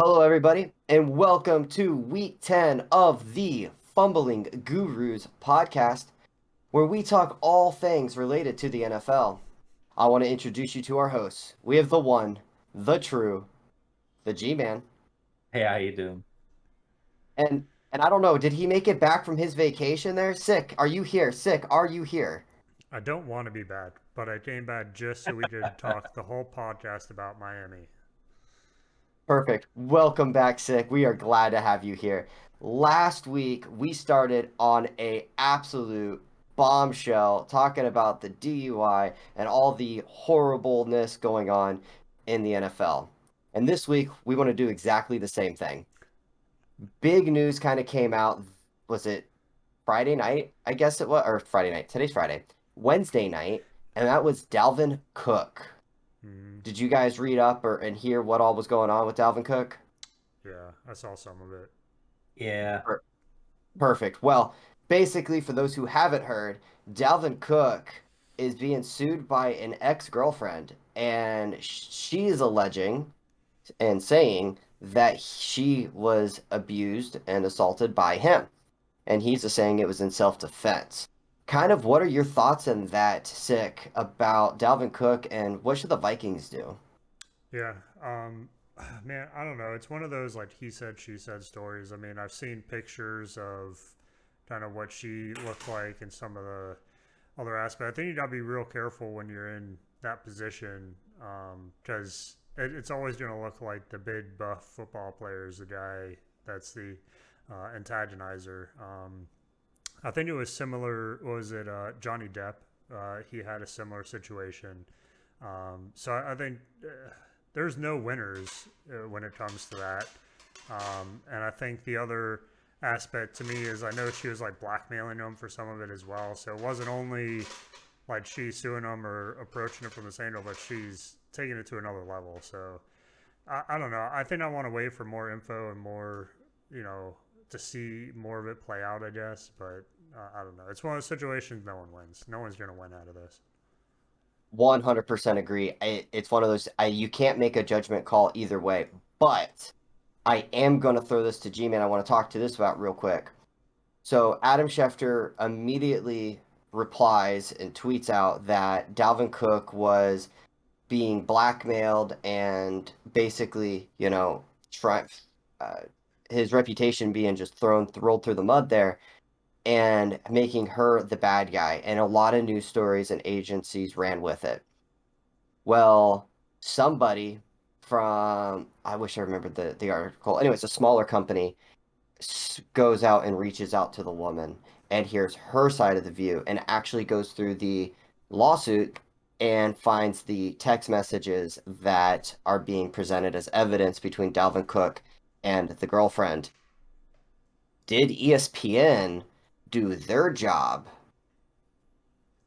Hello, everybody, and welcome to week 10 of the Fumbling Gurus podcast, where we talk all things related to the NFL. I want to introduce you to our hosts. We have the one, the true, the G Man. Hey, how you doing? And I don't know, did he make it back from his vacation there? Sick, are you here? Sick, are you here? I don't want to be back, but I came back just so we could talk the whole podcast about Miami. Perfect. Welcome back, Sick. We are glad to have you here. Last week we started on a absolute bombshell talking about the DUI and all the horribleness going on in the NFL. And this week we want to do exactly the same thing. Big news kind of came out. Was it Friday night? I guess it was, or Friday night. Today's Friday. Wednesday night, and that was Dalvin Cook. Mm, Did you guys read up and hear what all was going on with Dalvin Cook? yeah, I saw some of it. Yeah, Per- Perfect. Well, basically, for those who haven't heard, Dalvin Cook is being sued by an ex-girlfriend, and she is alleging and saying that she was abused and assaulted by him, and he's just saying it was in self-defense. Kind of, what are your thoughts on that, Sick, about Dalvin Cook, and what should the Vikings do? Yeah, man, I don't know. It's one of those like he said, she said stories. I mean, I've seen pictures of kind of what she looked like and some of the other aspects. I think you gotta be real careful when you're in that position because it's always going to look like the big buff football player is the guy that's the antagonizer. I think it was similar. Was it Johnny Depp? He had a similar situation. So I think there's no winners when it comes to that. And I think the other aspect to me is I know she was like blackmailing him for some of it as well. So it wasn't only like she's suing him or approaching it from this angle, but she's taking it to another level. So I don't know. I think I want to wait for more info and more, you know, to see more of it play out, I guess. But I don't know. It's one of those situations no one wins. No one's going to win out of this. 100% agree. It's one of those, you can't make a judgment call either way, but I am going to throw this to G-Man. I want to talk to this about real quick. So Adam Schefter immediately replies and tweets out that Dalvin Cook was being blackmailed and basically, try, uh, his reputation being just rolled through the mud there and making her the bad guy. And a lot of news stories and agencies ran with it. Well, somebody from, I wish I remembered the article. Anyway, it's a smaller company goes out and reaches out to the woman and hears her side of the view and actually goes through the lawsuit and finds the text messages that are being presented as evidence between Dalvin Cook and the girlfriend. Did ESPN do their job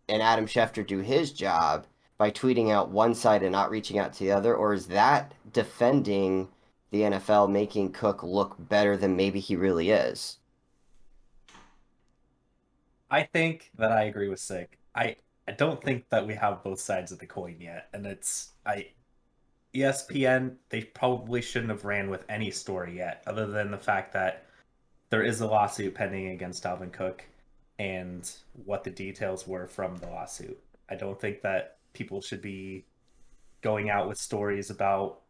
and Adam Schefter do his job by tweeting out one side and not reaching out to the other? Or is that defending the NFL, making Cook look better than maybe he really is? I think that I agree with Sick. I don't think that we have both sides of the coin yet, and it's I ESPN, they probably shouldn't have ran with any story yet, other than the fact that there is a lawsuit pending against Dalvin Cook and what the details were from the lawsuit. I don't think that people should be going out with stories about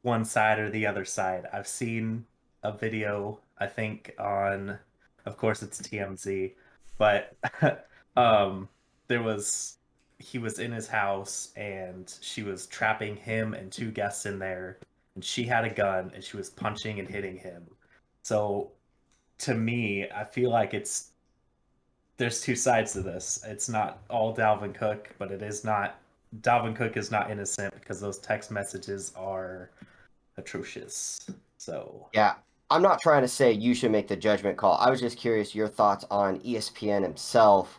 one side or the other side. I've seen a video, I think on, of course it's TMZ, but um, there was he was in his house and she was trapping him and two guests in there, and she had a gun and she was punching and hitting him. So to me, I feel like there's two sides to this. It's not all Dalvin Cook, but it is not Dalvin Cook is not innocent because those text messages are atrocious. So Yeah, I'm not trying to say you should make the judgment call. I was just curious your thoughts on ESPN himself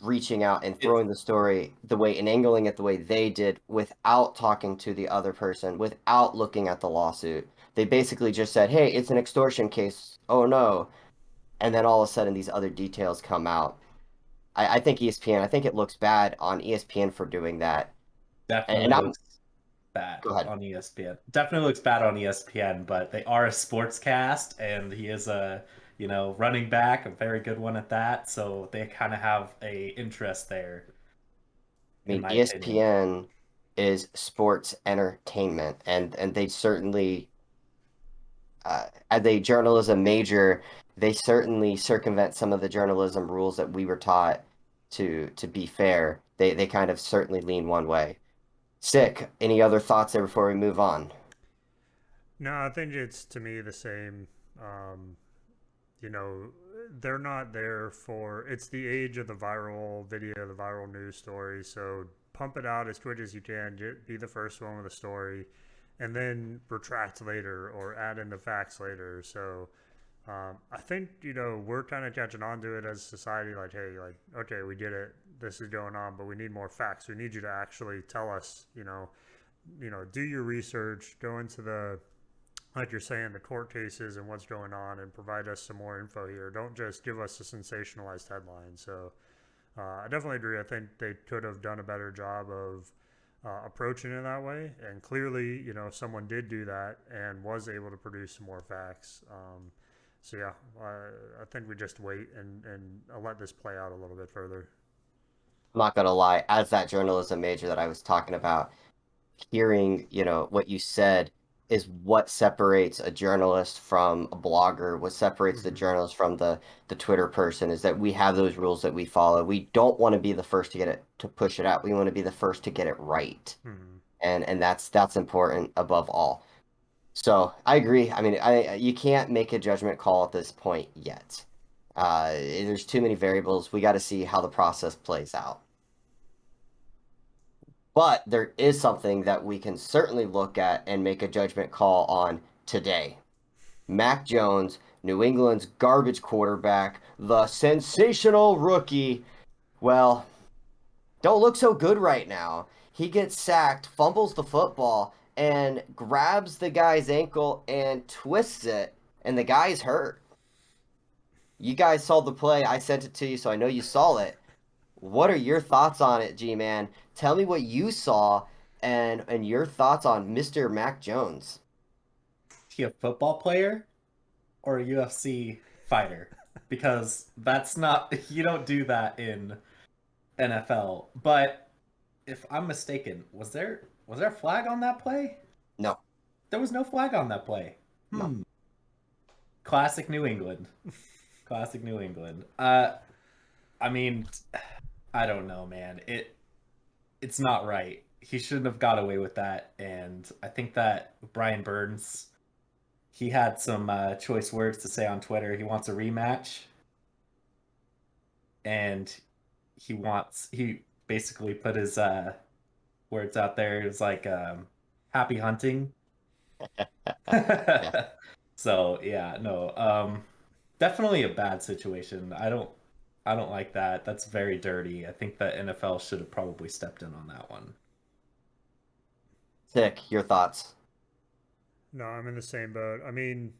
reaching out and it's throwing the story the way and angling it the way they did without talking to the other person, without looking at the lawsuit. They basically just said, "Hey, it's an extortion case. Oh no." And then all of a sudden these other details come out. I think ESPN, I think it looks bad on ESPN for doing that. And definitely I'm looks. bad Go ahead. on ESPN. Definitely looks bad on ESPN, but they are a sports cast, and he is a running back, a very good one at that. So they kind of have a interest there, I in mean, my opinion. ESPN is sports entertainment, and they certainly, as a journalism major, they certainly circumvent some of the journalism rules that we were taught to be fair. They kind of certainly lean one way. Sick. Any other thoughts there before we move on? No, I think it's to me the same. Um, you know, they're not there for. It's the age of the viral video, the viral news story. So pump it out as quick as you can. Be the first one with a story, and then retract later or add in the facts later. So I think we're kind of catching on to it as a society. Like, hey, like, okay, we get it. This is going on, but we need more facts. We need you to actually tell us. Do your research. Go into the like you're saying, the court cases and what's going on, and provide us some more info here. Don't just give us a sensationalized headline. So I definitely agree. I think they could have done a better job of approaching it that way. And clearly, someone did do that and was able to produce some more facts. So yeah, I think we just wait and let this play out a little bit further. I'm not gonna lie, as that journalism major that I was talking about, hearing, what you said is what separates a journalist from a blogger, what separates the Mm-hmm. journalist from the Twitter person is that we have those rules that we follow. We don't want to be the first to get it to push it out. We want to be the first to get it right. Mm-hmm. And that's important above all. So I agree. I mean, I you can't make a judgment call at this point yet. There's too many variables. We got to see how the process plays out. But there is something that we can certainly look at and make a judgment call on today. Mac Jones, New England's garbage quarterback, the sensational rookie, well, don't look so good right now. He gets sacked, fumbles the football, and grabs the guy's ankle and twists it, and the guy's hurt. You guys saw the play. I sent it to you, so I know you saw it. What are your thoughts on it, G-Man? Tell me what you saw and your thoughts on Mr. Mac Jones. Is he a football player or a UFC fighter? Because that's not you don't do that in NFL. But if I'm mistaken, was there a flag on that play? No, There was no flag on that play. no. Classic New England. Classic New England. I mean, I don't know, man. It's not right. He shouldn't have got away with that. And I think that Brian Burns, he had some choice words to say on Twitter. He wants a rematch, and he basically put his words out there. It was like happy hunting. Yeah. So yeah, no, definitely a bad situation. I don't like that. That's very dirty. I think that NFL should have probably stepped in on that one. Sick, your thoughts. No, I'm in the same boat. I mean,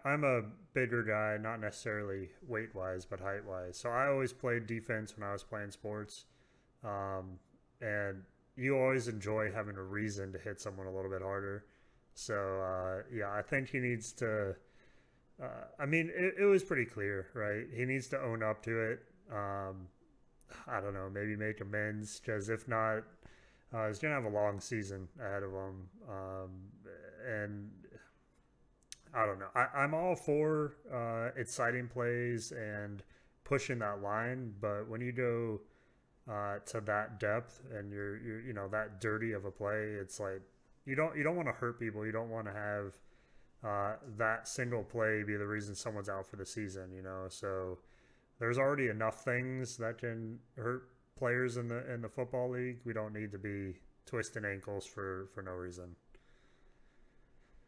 I'm a bigger guy, not necessarily weight wise, but height wise. So I always played defense when I was playing sports. Um, and you always enjoy having a reason to hit someone a little bit harder. So, yeah, I think he needs to. I mean, it was pretty clear, right? He needs to own up to it. I don't know, maybe make amends, because if not, he's going to have a long season ahead of him. And I don't know. I'm all for exciting plays and pushing that line, but when you go to that depth and you're that dirty of a play, it's like you don't want to hurt people. You don't want to have that single play be the reason someone's out for the season. So there's already enough things that can hurt players in the football league. We don't need to be twisting ankles for no reason.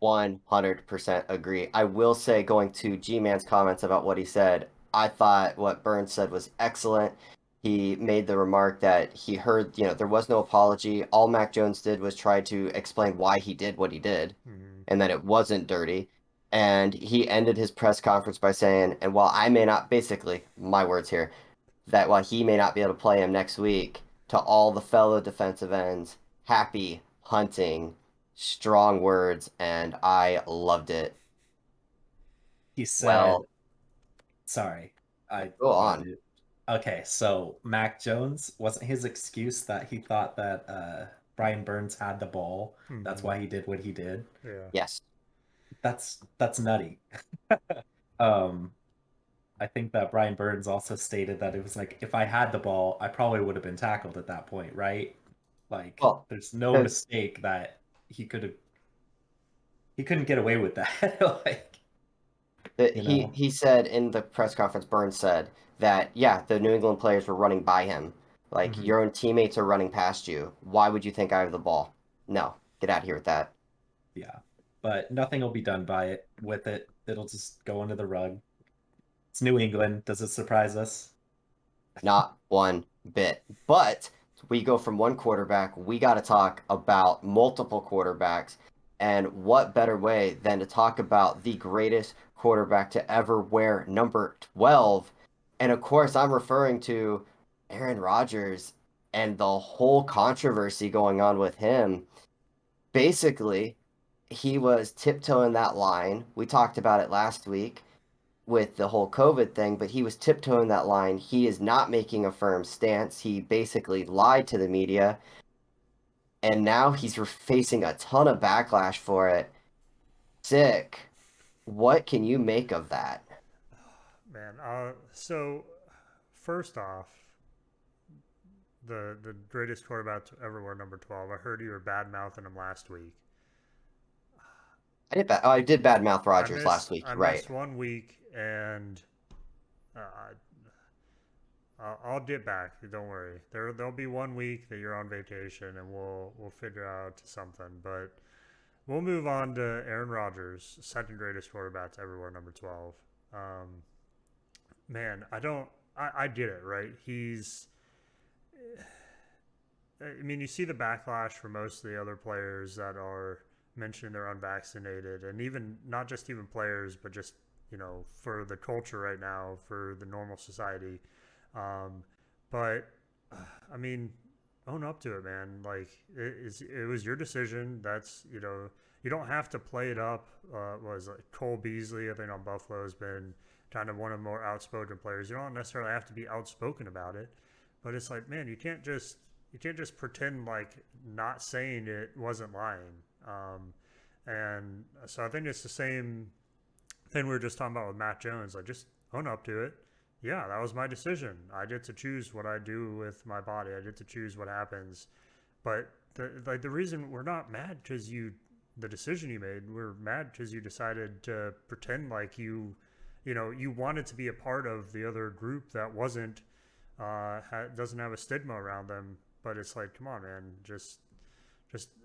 100% agree. I will say, going to G-Man's comments about what he said, I thought what Burns said was excellent. He made the remark that he heard, there was no apology. All Mac Jones did was try to explain why he did what he did Mm-hmm. and that it wasn't dirty. And he ended his press conference by saying, and while I may not, basically, my words here, that while he may not be able to play him next week, to all the fellow defensive ends, happy hunting. strong words, and I loved it. He said, Well, sorry, I go wanted on. to. Okay, so Mac Jones, wasn't his excuse that he thought that Brian Burns had the ball? That's Hmm. why he did what he did. Yeah. Yes. That's nutty. Um, I think that Brian Burns also stated that it was like if I had the ball, I probably would have been tackled at that point, right? Like Well, there's no because mistake that he couldn't get away with that. Like, you know. he said in the press conference, Burns said that, yeah, the New England players were running by him. Like, Mhm. your own teammates are running past you. Why would you think I have the ball? No, get out of here with that. Yeah. But nothing will be done by it with it. It'll just go under the rug. It's New England. Does it surprise us? Not one bit. But we go from one quarterback, we got to talk about multiple quarterbacks. And what better way than to talk about the greatest quarterback to ever wear number 12? And of course, I'm referring to Aaron Rodgers and the whole controversy going on with him. Basically, he was tiptoeing that line. We talked about it last week with the whole COVID thing, but he was tiptoeing that line. He is not making a firm stance. He basically lied to the media, and now he's facing a ton of backlash for it. Sick. What can you make of that? Man. So first off, the greatest quarterback to ever wear number 12. I heard you were bad mouthing him last week. I did badmouth Rogers last week. I Right. missed 1 week, and uh, I'll get back. Don't worry. There'll be 1 week that you're on vacation, and we'll figure out something. But we'll move on to Aaron Rodgers, second greatest quarterback to ever wear number 12. Um, Man, I don't. I get it, right? I mean, you see the backlash for most of the other players that are mentioning they're unvaccinated, and even not just even players, but just for the culture right now, for the normal society. Um, but I mean, own up to it, man. Like it was your decision. That's you don't have to play it up. Was like Cole Beasley, I think on Buffalo, has been kind of one of the more outspoken players. You don't necessarily have to be outspoken about it, but it's like, man, you can't just pretend like not saying it wasn't lying. And so I think it's the same thing we were just talking about with Matt Jones. Like, just own up to it. Yeah, that was my decision. I get to choose what I do with my body. I get to choose what happens. But the reason we're not mad because the decision you made, we're mad because you decided to pretend like you wanted to be a part of the other group that wasn't doesn't have a stigma around them. But it's like, come on, man, just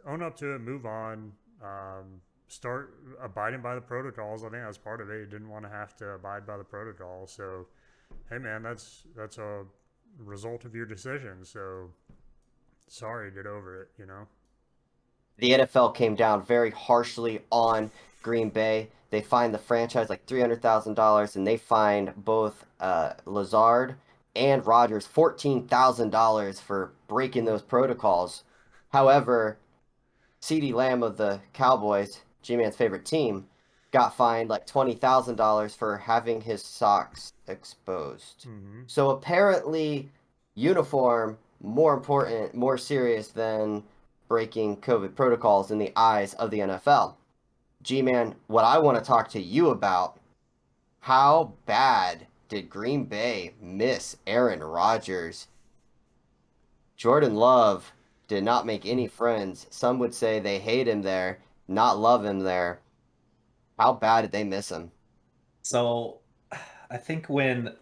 own up to it, move on, start abiding by the protocols. I think that was part of it. You didn't want to have to abide by the protocol. So, hey, man, that's a result of your decision. So, sorry, get over it. The NFL came down very harshly on Green Bay. They fined the franchise like $300,000, and they fined both Lazard and Rodgers $14,000 for breaking those protocols. However, CeeDee Lamb of the Cowboys, G-Man's favorite team, got fined like $20,000 for having his socks exposed. Mm-hmm. So apparently, uniform more important, more serious than breaking COVID protocols in the eyes of the NFL. G-Man, what I want to talk to you about, how bad did Green Bay miss Aaron Rodgers? Jordan Love did not make any friends. Some would say they hate him there, not love him there. How bad did they miss him? So I think when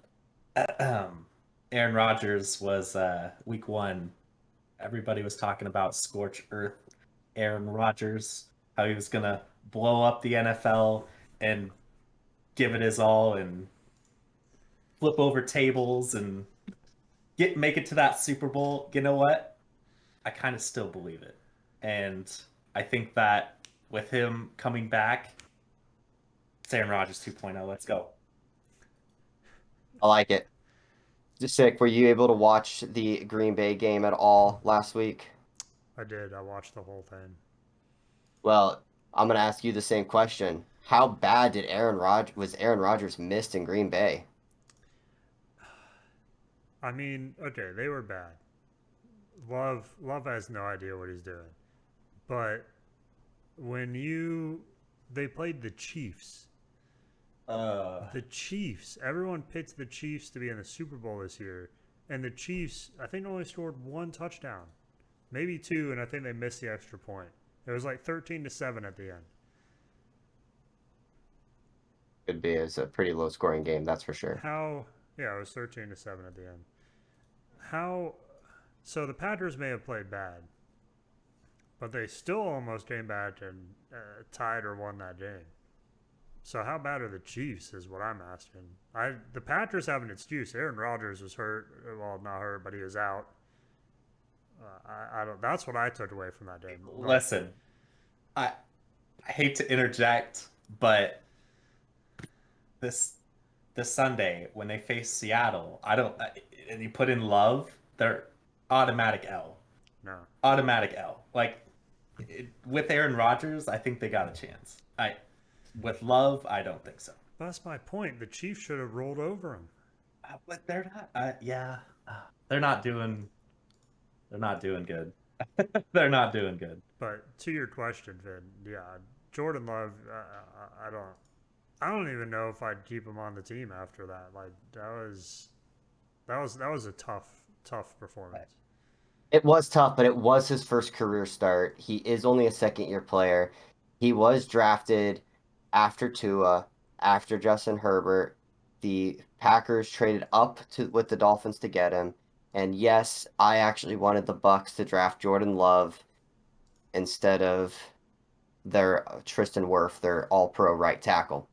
Aaron Rodgers was week one, everybody was talking about scorch earth Aaron Rodgers, how he was gonna blow up the NFL and give it his all and flip over tables and make it to that Super Bowl. You know what? I kind of still believe it. And I think that with him coming back, it's Aaron Rodgers 2.0. Let's go. I like it. Just sick. Were you able to watch the Green Bay game at all last week? I did. I watched the whole thing. Well, I'm gonna ask you the same question. How bad did was Aaron Rodgers missed in Green Bay? I mean, okay, they were bad. Love has no idea what he's doing. But when you they played the Chiefs. The Chiefs. Everyone picked the Chiefs to be in the Super Bowl this year, and the Chiefs, I think, only scored one touchdown, maybe two, and I think they missed the extra point. It was like 13-7 at the end. Could be as a pretty low scoring game, that's for sure. How? Yeah, it was 13-7 at the end. How? So the Packers may have played bad, but they still almost came back and tied or won that game. So how bad are the Chiefs? Is what I'm asking. The Packers have an excuse. Aaron Rodgers was hurt. Well, not hurt, but he was out. I don't. That's what I took away from that game. Listen, I hate to interject, but this Sunday when they face Seattle, and you put in Love, they're automatic L, No. automatic L. Like with Aaron Rodgers, I think they got a chance. With Love, I don't think so. That's my point. The Chiefs should have rolled over him. But they're not. Yeah, they're not doing. They're not doing good. They're not doing good. But to your question, Vin, yeah, Jordan Love. I don't. I don't even know if I'd keep him on the team after that. Like that was a tough performance. It was tough, but it was his first career start. He is only a second year player. He was drafted after Tua, after Justin Herbert. The Packers traded up to with the Dolphins to get him. And yes, I actually wanted the Bucks to draft Jordan Love instead of their Tristan Wirf, their all-pro right tackle.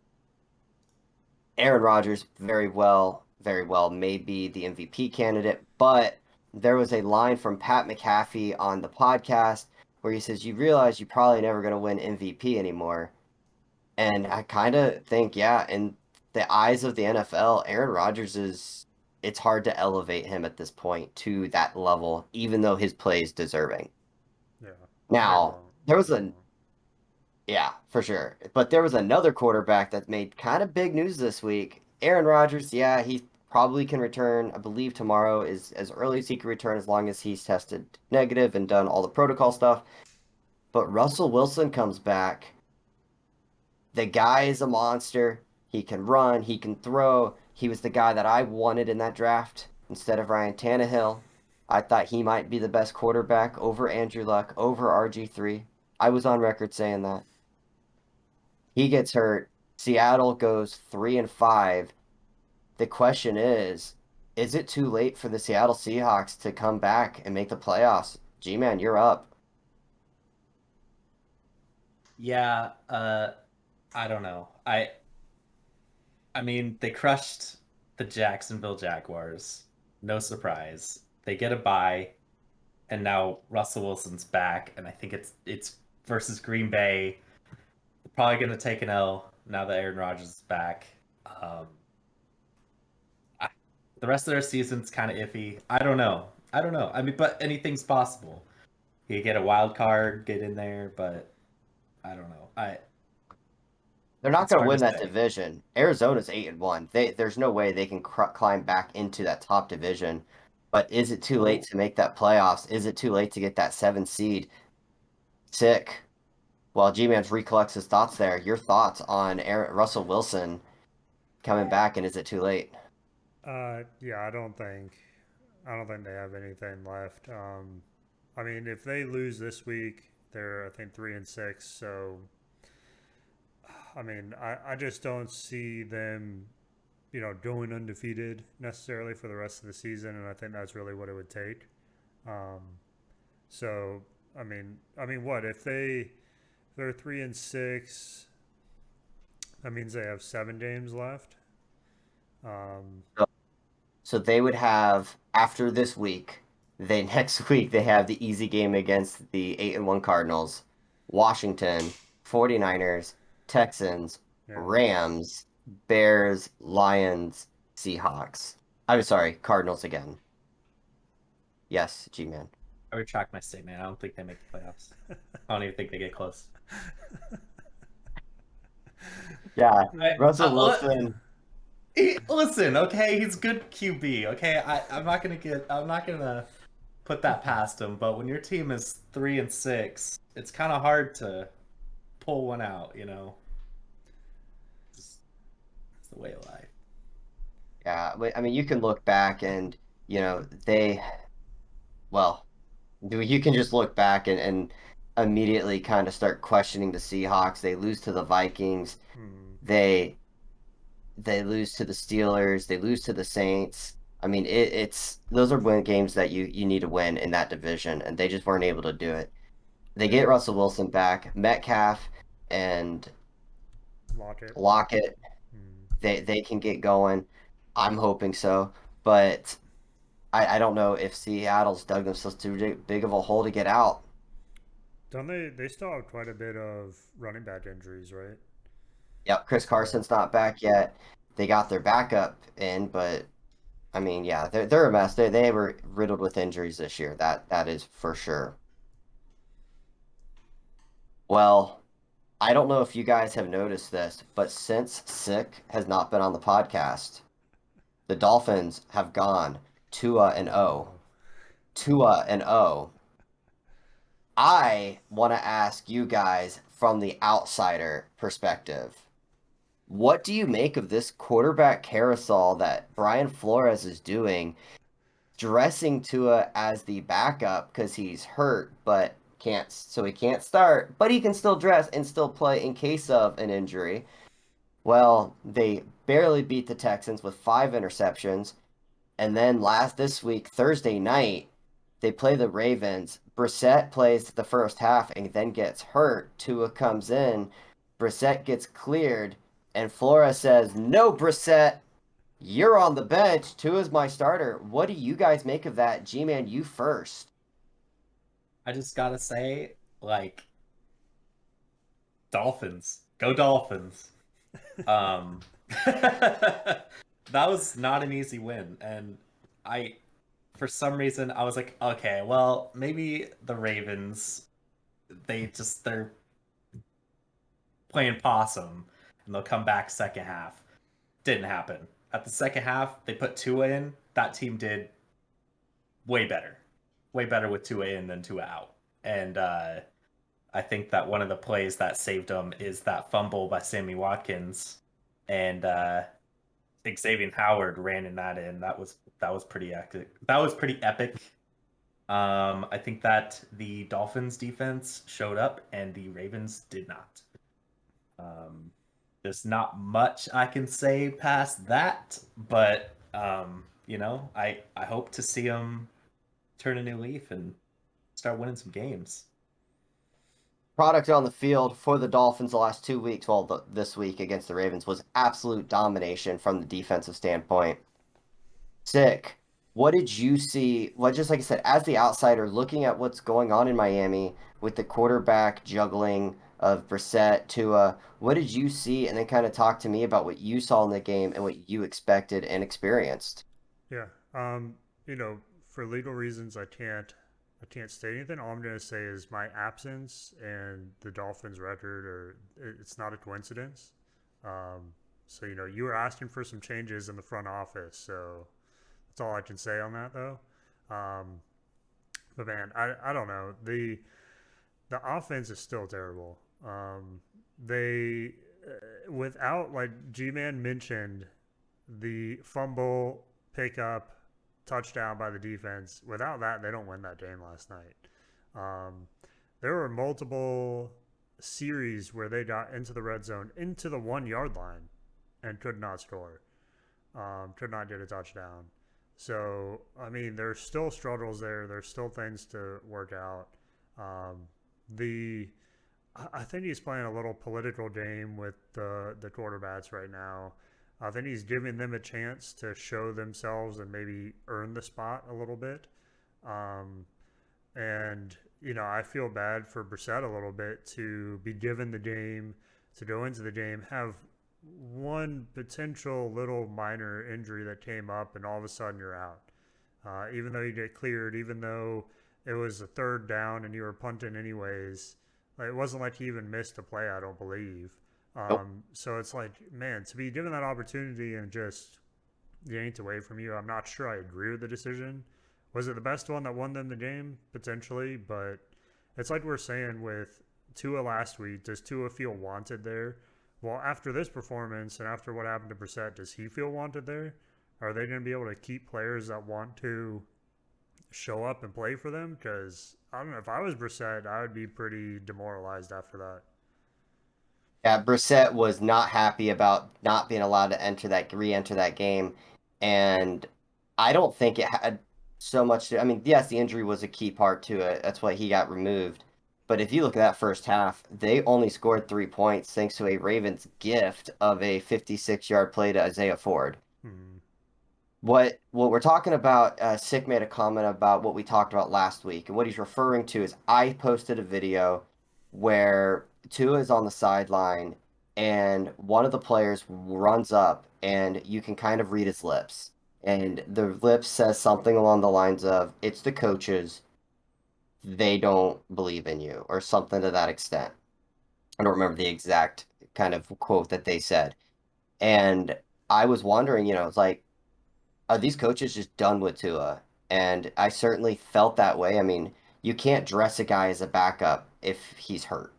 Aaron Rodgers very well may be the MVP candidate, but there was a line from Pat McAfee on the podcast where he says, "You realize you're probably never going to win MVP anymore." And I kind of think, yeah, in the eyes of the NFL, Aaron Rodgers it's hard to elevate him at this point to that level, even though his play is deserving. Yeah. Now, yeah, for sure. But there was another quarterback that made kind of big news this week. Aaron Rodgers, yeah, he probably can return. I believe tomorrow is as early as he can return as long as he's tested negative and done all the protocol stuff. But Russell Wilson comes back. The guy is a monster. He can run, he can throw. He was the guy that I wanted in that draft instead of Ryan Tannehill. I thought he might be the best quarterback over Andrew Luck, over RG3. I was on record saying that. He gets hurt. Seattle goes 3-5. The question is it too late for the Seattle Seahawks to come back and make the playoffs? G-Man, you're up. Yeah, I don't know. I mean, they crushed the Jacksonville Jaguars. No surprise. They get a bye, and now Russell Wilson's back, and I think it's versus Green Bay. They're probably going to take an L now that Aaron Rodgers is back. Um, the rest of their season's kind of iffy. I don't know. I mean, but anything's possible. You get a wild card, get in there, but I don't know. They're not It's going to hard win to that say. division. Arizona's 8-1. There's no way they can climb back into that top division. But is it too late to make that playoffs? Is it too late to get that 7 seed? Sick. While G-Man's recollects his thoughts there, your thoughts on Russell Wilson coming back, and is it too late? Yeah, I don't think they have anything left. I mean, if they lose this week, they're I think 3-6. So, I mean, I just don't see them, going undefeated necessarily for the rest of the season, and I think that's really what it would take. Um, so, I mean, what if they're 3-6? That means they have 7 games left. Um, So they would have, after this week, next week they have the easy game against the 8-1 Cardinals, Washington, 49ers, Texans, yeah. Rams, Bears, Lions, Seahawks. I'm sorry, Cardinals again. Yes, G-Man. I retract my statement. I don't think they make the playoffs. I don't even think they get close. Yeah, I, Russell I, Wilson. listen, okay, he's good QB. Okay, I'm not gonna put that past him. But when your team is 3-6, it's kind of hard to pull one out. It's the way of life. Yeah, I mean, you can look back and they well, you can just look back and immediately kind of start questioning the Seahawks. They lose to the Vikings. Hmm. They they lose to the Steelers. They lose to the Saints. I mean, it's those are win games that you need to win in that division, and they just weren't able to do it. They Yeah. get Russell Wilson back, Metcalf, and Lockett. Lockett. Hmm. They can get going. I'm hoping so, but I don't know if Seattle's dug themselves too big of a hole to get out. Don't they? They still have quite a bit of running back injuries, right? Yep, Chris Yeah. Carson's not back yet. They got their backup in, but I mean, yeah, they're a mess. They were riddled with injuries this year. That is for sure. Well, I don't know if you guys have noticed this, but since Sick has not been on the podcast, the Dolphins have gone 2-0. Oh. 2-0. I want to ask you guys from the outsider perspective. What do you make of this quarterback carousel that Brian Flores is doing, dressing Tua as the backup because he's hurt, but can't, so he can't start, but he can still dress and still play in case of an injury. Well, they barely beat the Texans with 5 interceptions. And then this week, Thursday night, they play the Ravens. Brissett plays the first half and then gets hurt. Tua comes in. Brissett gets cleared. And Flores says, "No, Brissett, you're on the bench. Tua's my starter." What do you guys make of that? G-Man, you first. I just gotta say, like, Dolphins, go Dolphins. Um, that was not an easy win, and I, for some reason, I was like, okay, well, maybe the Ravens, they're playing possum, and they'll come back second half. Didn't happen. At the second half, they put Tua in. That team did way better with Tua in than Tua out, and I think that one of the plays that saved them is that fumble by Sammy Watkins, and Xavier Howard ran in that in. That was pretty epic. That was pretty epic. I think that the Dolphins defense showed up and the Ravens did not. Um, there's not much I can say past that, but I hope to see them turn a new leaf and start winning some games. Product on the field for the Dolphins the last 2 weeks, well, this week against the Ravens, was absolute domination from the defensive standpoint. Sick. What did you see? Well, just like I said, as the outsider looking at what's going on in Miami with the quarterback juggling of Brissett, Tua, what did you see? And then kind of talk to me about what you saw in the game and what you expected and experienced. Yeah. You know, for legal reasons, I can't say anything. All I'm gonna say is my absence and the Dolphins' record it's not a coincidence. Um, so you were asking for some changes in the front office, so that's all I can say on that though. Um, but man, I don't know. The offense is still terrible. They without, like G-Man mentioned, the fumble, pickup, touchdown by the defense. Without that, they don't win that game last night. Um, there were multiple series where they got into the red zone, into the 1 yard line, and could not score, could not get a touchdown. So, I mean, there's still struggles there. There's still things to work out. Um, the I think he's playing a little political game with the quarterbacks right now. I think he's giving them a chance to show themselves and maybe earn the spot a little bit. Um, and I feel bad for Brissett a little bit to be given the game, to go into the game, have one potential little minor injury that came up, and all of a sudden you're out. Even though you get cleared, even though it was a third down and you were punting anyways, Like, it wasn't like he even missed a play, I don't believe. Nope. So it's like, man, to be given that opportunity and just yanked away from you, I'm not sure I agree with the decision. Was it the best one that won them the game? Potentially, but it's like we're saying with Tua last week. Does Tua feel wanted there? Well, after this performance and after what happened to Brissett, does he feel wanted there? Are they going to be able to keep players that want to show up and play for them? Because I don't know, if I was Brissett, I would be pretty demoralized after that. Yeah, Brissett was not happy about not being allowed to re-enter that game, and I don't think it had so much to. I mean, yes, the injury was a key part to it. That's why he got removed. But if you look at that first half, they only scored 3 points thanks to a Ravens gift of a 56-yard play to Isaiah Ford. Hmm. What we're talking about, Sick made a comment about what we talked about last week, and what he's referring to is I posted a video where Tua is on the sideline, and one of the players runs up, and you can kind of read his lips, and the lips says something along the lines of, "It's the coaches, they don't believe in you," or something to that extent. I don't remember the exact kind of quote that they said, and I was wondering, it's like are these coaches just done with Tua? And I certainly felt that way. I mean, you can't dress a guy as a backup if he's hurt.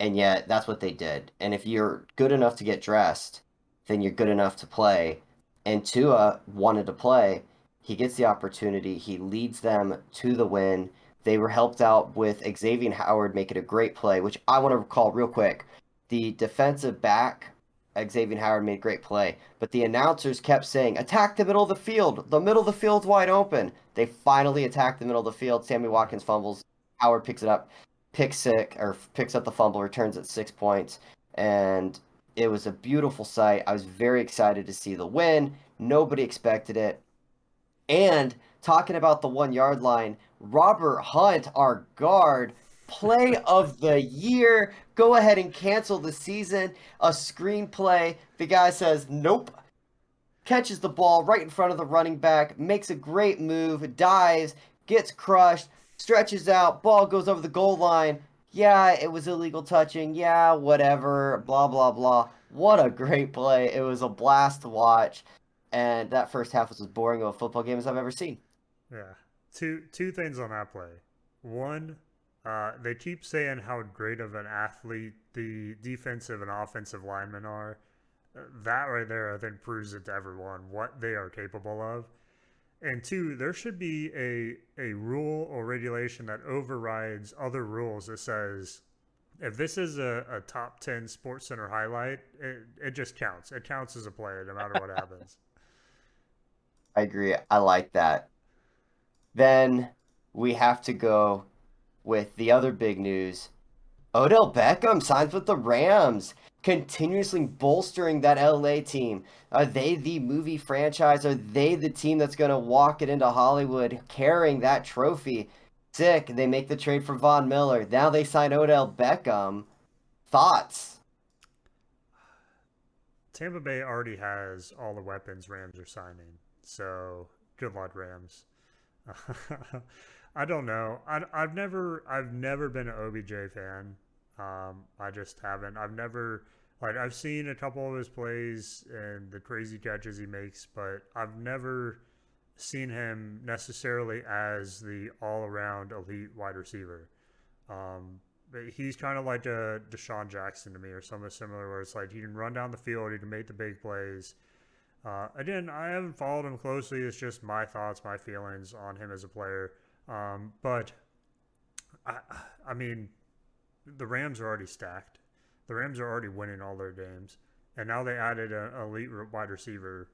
And yet that's what they did. And if you're good enough to get dressed, then you're good enough to play. And Tua wanted to play. He gets the opportunity. He leads them to the win. They were helped out with Xavier Howard making a great play, which I want to recall real quick. The defensive back, Xavier Howard made a great play, but the announcers kept saying, attack the middle of the field. The middle of the field's wide open. They finally attacked the middle of the field. Sammy Watkins fumbles. Howard picks it up picks up the fumble, returns at 6 points, and it was a beautiful sight. I was very excited to see the win. Nobody expected it. And talking about the 1 yard line, Robert Hunt, our guard, play of the year. Go ahead and cancel the season. A screenplay. The guy says, nope. Catches the ball right in front of the running back, makes a great move, dives, gets crushed, stretches out, ball goes over the goal line. Yeah, it was illegal touching. Yeah, whatever. Blah, blah, blah. What a great play. It was a blast to watch. And that first half was as boring of a football game as I've ever seen. Yeah. Two things on that play. One, they keep saying how great of an athlete the defensive and offensive linemen are. That right there, I think, proves it to everyone what they are capable of. And two, there should be a rule or regulation that overrides other rules that says if this is a top 10 Sports Center highlight, it just counts. It counts as a play no matter what happens. I agree. I like that. Then we have to go with the other big news. Odell Beckham signs with the Rams, continuously bolstering that LA team. Are they the movie franchise? Are they the team that's going to walk it into Hollywood carrying that trophy? Sick. They make the trade for Von Miller. Now they sign Odell Beckham. Thoughts? Tampa Bay already has all the weapons Rams are signing. So good luck, Rams. I don't know. I've never been an OBJ fan. I just haven't. I've seen a couple of his plays and the crazy catches he makes, but I've never seen him necessarily as the all around elite wide receiver. But he's kind of like a Deshaun Jackson to me, or something similar, where it's like he can run down the field, he can make the big plays. Again, I haven't followed him closely. It's just my thoughts, my feelings on him as a player. But I, I mean, the Rams are already stacked. The Rams are already winning all their games, and now they added an elite wide receiver.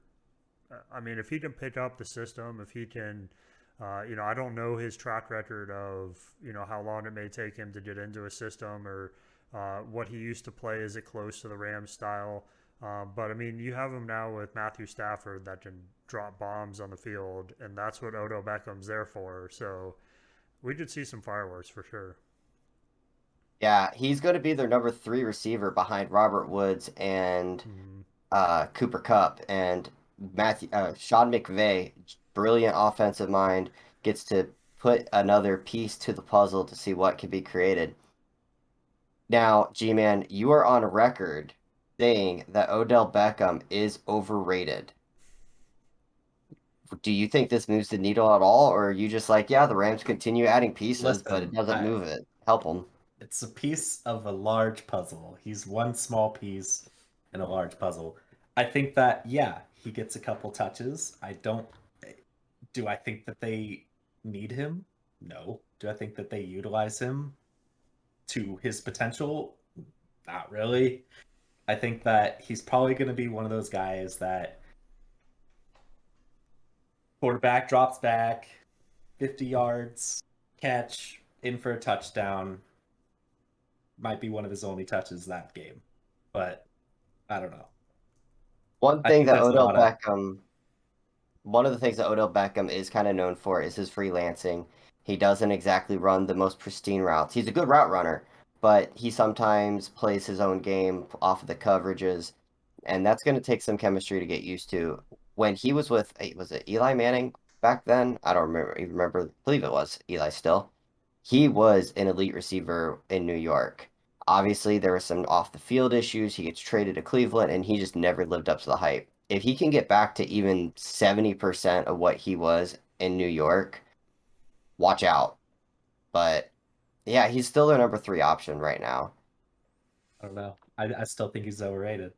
I mean, if he can pick up the system, if he can, I don't know his track record of how long it may take him to get into a system or what he used to play. Is it close to the Rams style? But I mean, you have him now with Matthew Stafford that can drop bombs on the field, and that's what Odell Beckham's there for. So we could see some fireworks for sure. Yeah, he's going to be their number 3 receiver behind Robert Woods and Mm, Cooper Kupp. And Sean McVay, brilliant offensive mind, gets to put another piece to the puzzle to see what can be created. Now, G-Man, you are on record saying that Odell Beckham is overrated. Do you think this moves the needle at all, or are you just like, yeah, the Rams continue adding pieces, but it Listen, doesn't move it, help them? it's a piece of a large puzzle. He's one small piece in a large puzzle. I think that, yeah, he gets a couple touches. I don't. Do I think that they need him? No. Do I think that they utilize him to his potential? Not really. I think that he's probably going to be one of those guys that quarterback drops back, 50 yards, catch, in for a touchdown. Might be one of his only touches that game. But I don't know. One I thing think that there's a Odell lot of Beckham One of the things that Odell Beckham is kind of known for is his freelancing. He doesn't exactly run the most pristine routes. He's a good route runner, but he sometimes plays his own game off of the coverages, and that's going to take some chemistry to get used to. When he was with, was it Eli Manning back then? I don't remember. I believe it was Eli still. He was an elite receiver in New York. Obviously, there were some off the field issues. He gets traded to Cleveland, and he just never lived up to the hype. If he can get back to even 70% of what he was in New York, watch out. But yeah, he's still their number 3 option right now. I don't know. I still think he's overrated.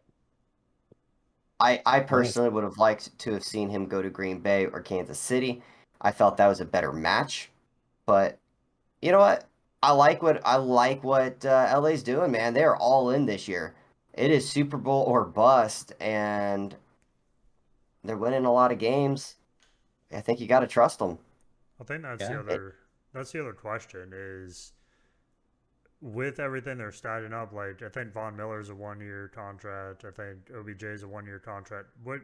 I personally would have liked to have seen him go to Green Bay or Kansas City. I felt that was a better match, but you know what? I like what LA's doing, man. They're all in this year. It is Super Bowl or bust, and they're winning a lot of games. I think you got to trust them. I think that's Yeah. that's the other question is with everything they're starting up. Like I think Von Miller's a 1 year contract. I think OBJ's a 1 year contract. What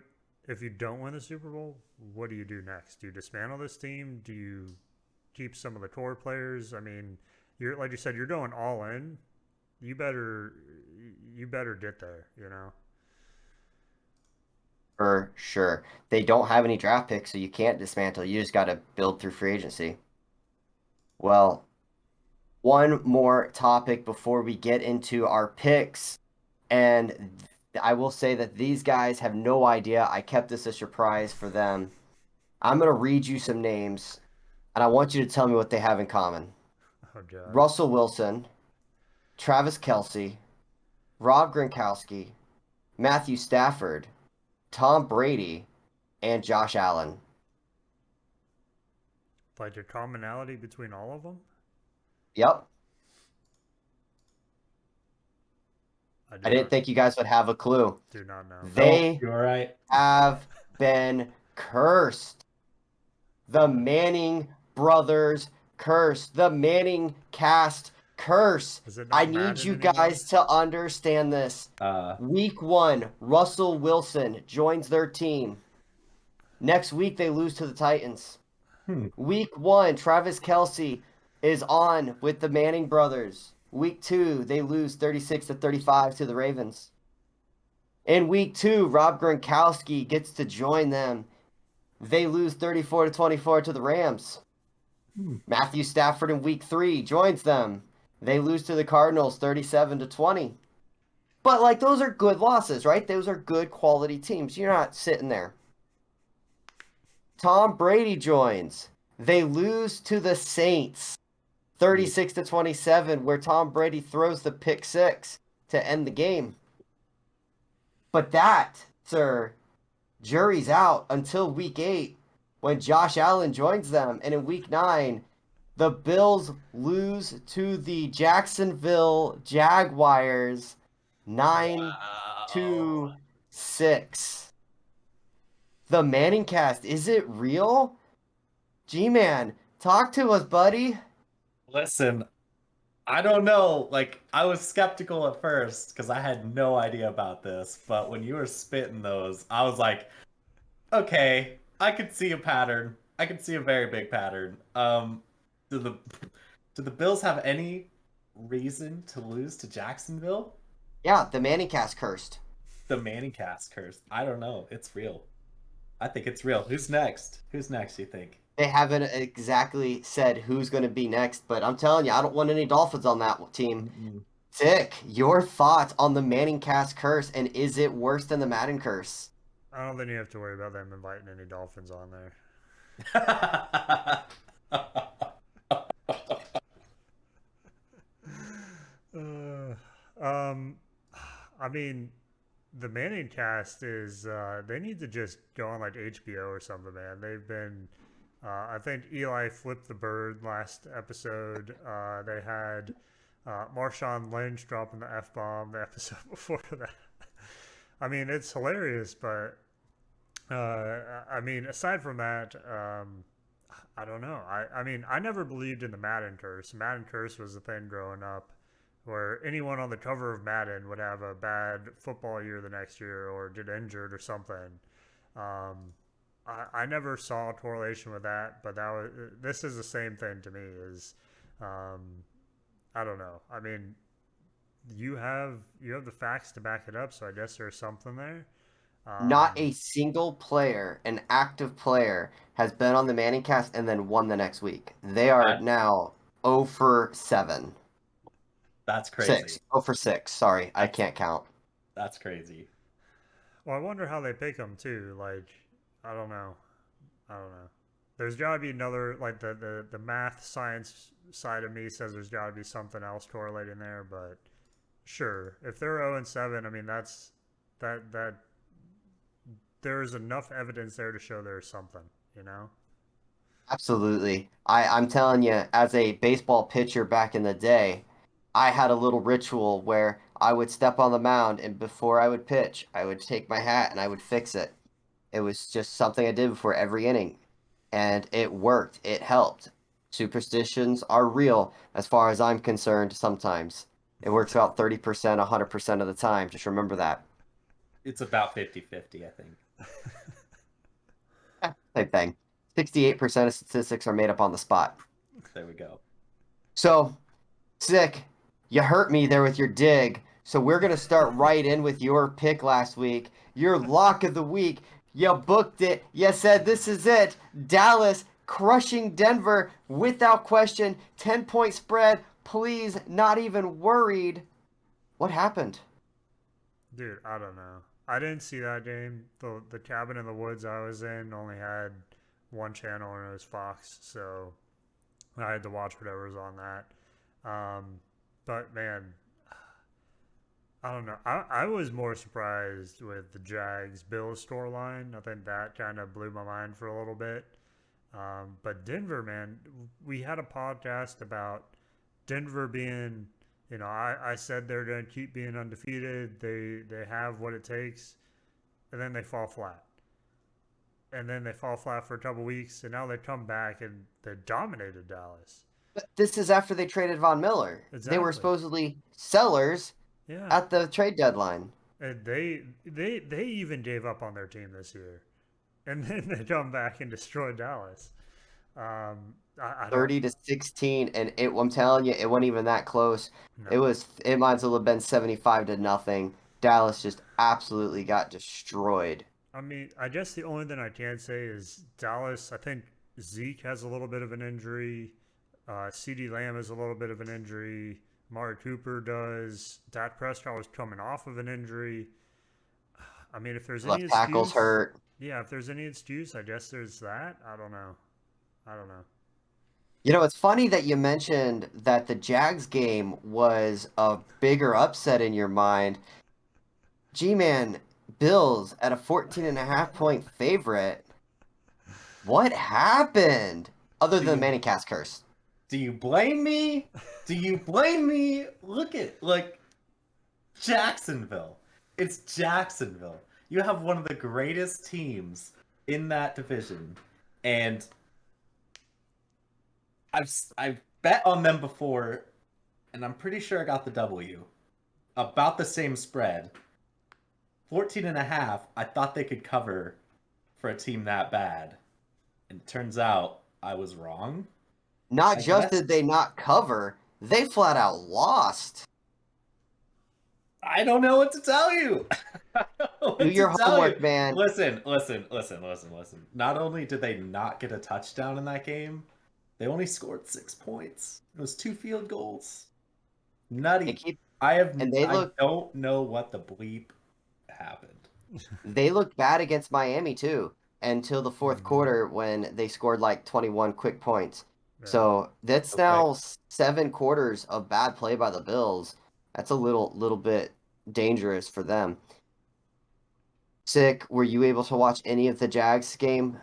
if you don't win the Super Bowl? What do you do next? Do you dismantle this team? Do you keep some of the core players? I mean, you're like you said, you're going all in. You better get there. You know. For sure. They don't have any draft picks, so you can't dismantle. You just got to build through free agency. Well, one more topic before we get into our picks. And I will say that these guys have no idea. I kept this a surprise for them. I'm going to read you some names, and I want you to tell me what they have in common. Oh God. Russell Wilson, Travis Kelce, Rob Gronkowski, Matthew Stafford, Tom Brady, and Josh Allen. Like a commonality between all of them? Yep. I didn't not, think you guys would have a clue. do not know. They You're right. have been cursed. The Manning brothers curse. The Manning cast curse. Is it I not need Madden you anymore? guys to understand this. Week 1, Russell Wilson joins their team. Next week, they lose to the Titans. Week 1, Travis Kelce is on with the Manning brothers. Week 2, they lose 36-35 to the Ravens. In week 2, Rob Gronkowski gets to join them. They lose 34-24 to the Rams. Matthew Stafford in week 3 joins them. They lose to the Cardinals 37-20. But like those are good losses, right? Those are good quality teams. You're not sitting there. Tom Brady joins. They lose to the Saints 36-27, where Tom Brady throws the pick 6 to end the game. But that, sir, jury's out until week 8 when Josh Allen joins them. And in week 9, the Bills lose to the Jacksonville Jaguars 9-6. The Manning cast, is it real? G-Man, talk to us, buddy. Listen, I don't know. Like, I was skeptical at first because I had no idea about this. But when you were spitting those, I was like, okay, I could see a pattern. I could see a very big pattern. Do the Bills have any reason to lose to Jacksonville? Yeah, the Manning cast cursed. The Manning cast curse. I don't know. It's real. I think it's real. Who's next? Who's next, you think? They haven't exactly said who's going to be next, but I'm telling you, I don't want any Dolphins on that team. Dick, your thoughts on the Manning cast curse, and is it worse than the Madden curse? I don't think you have to worry about them inviting any Dolphins on there. Um, I mean, the Manning cast is they need to just go on like HBO or something, man. They've been I think Eli flipped the bird last episode. They had Marshawn Lynch dropping the F bomb the episode before that. I mean, it's hilarious, but I mean, aside from that, I don't know. I mean, I never believed in the Madden curse. Madden curse was the thing growing up, where anyone on the cover of Madden would have a bad football year the next year or get injured or something. Um, I never saw a correlation with that, but this is the same thing to me. Um, I don't know. I mean, you have the facts to back it up, so I guess there's something there. Not Um, a single player, an active player, has been on the Manning cast and then won the next week. They are That now 0 for 7. that's 6. crazy. 0 for 6. Sorry, I That's can't count. that's crazy. well, I wonder how they pick them too. Like, I don't know. I don't know. There's got to be another like the math science side of me says there's got to be something else correlating there, but sure, if they're 0 and 7, I mean that there's enough evidence there to show there's something, you know? Absolutely. I'm telling you, as a baseball pitcher back in the day, I had a little ritual where I would step on the mound and before I would pitch, I would take my hat and I would fix it. It was just something I did before every inning, and it worked. It helped. Superstitions are real as far as I'm concerned sometimes. It works about 30%, 100% of the time. Just remember that. It's about 50-50, I think. Same thing. 68% of statistics are made up on the spot. There we go. So, Sick, you hurt me there with your dig. So we're going to start right in with your pick last week. Your lock of the week. You booked it. You said this is it. Dallas crushing Denver without question. 10-point spread. Please, not even worried. What happened? Dude, I don't know. I didn't see that game. The cabin in the woods I was in only had one channel and it was Fox, so I had to watch whatever was on that. But man, I don't know. I was more surprised with the Jags Bills storyline. I think that kind of blew my mind for a little bit. But Denver, man, we had a podcast about Denver being, I said they're going to keep being undefeated. They have what it takes, and then they fall flat. And then they fall flat for a couple weeks, and now they come back and they dominated Dallas. But this is after they traded Von Miller. They were Exactly. supposedly sellers Yeah. at the trade deadline. And they even gave up on their team this year, and then they come back and destroy Dallas. I don't 30-16, and I'm telling you, it wasn't even that close. know. It might as well have been 75-0. Dallas just absolutely got destroyed. I mean, I guess the only thing I can say is Dallas. I think Zeke has a little bit of an injury. CeeDee Lamb has a little bit of an injury. Mari Cooper does. Dak Prescott was coming off of an injury. I mean, if there's any Left tackle's excuse, hurt. yeah, if there's any excuse, I guess there's that. I don't know. I don't know. You know, it's funny that you mentioned that the Jags game was a bigger upset in your mind. G-Man, Bills at a 14.5-point favorite. What happened? Other Do than the you Manning cast curse. do you blame me? Do you blame me? Look at Jacksonville. It's Jacksonville. You have one of the greatest teams in that division, and I've bet on them before, and I'm pretty sure I got the W. About the same spread. 14.5, I thought they could cover for a team that bad. And it turns out I was wrong. Not I just guess did they not cover, they flat out lost. I don't know what to tell you. I don't know what Do your to tell homework, you. man. Listen. Not only did they not get a touchdown in that game, they only scored 6 points. It was 2 field goals. They Nutty. keep And they I look don't know what the bleep happened. they looked bad against Miami too until the fourth Mhm. quarter when they scored like 21 quick points. Yeah. So that's Okay. now 7 quarters of bad play by the Bills. That's a little bit dangerous for them. Sick, were you able to watch any of the Jags game?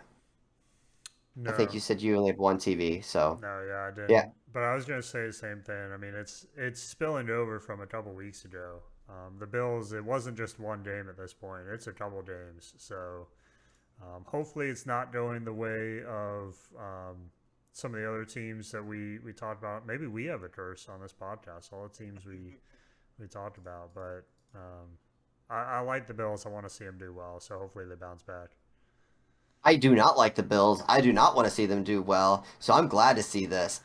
I think No. you said you only have one TV, so No, yeah, I yeah. didn't. But I was gonna say the same thing. I mean, it's spilling over from a couple weeks ago. The Bills, it wasn't just one game at this point; it's a couple games. So hopefully, it's not going the way of some of the other teams that we talked about. Maybe we have a curse on this podcast. All the teams we talked about, but I like the Bills. I want to see them do well. So hopefully, they bounce back. I do not like the Bills. I do not want to see them do well, so I'm glad to see this.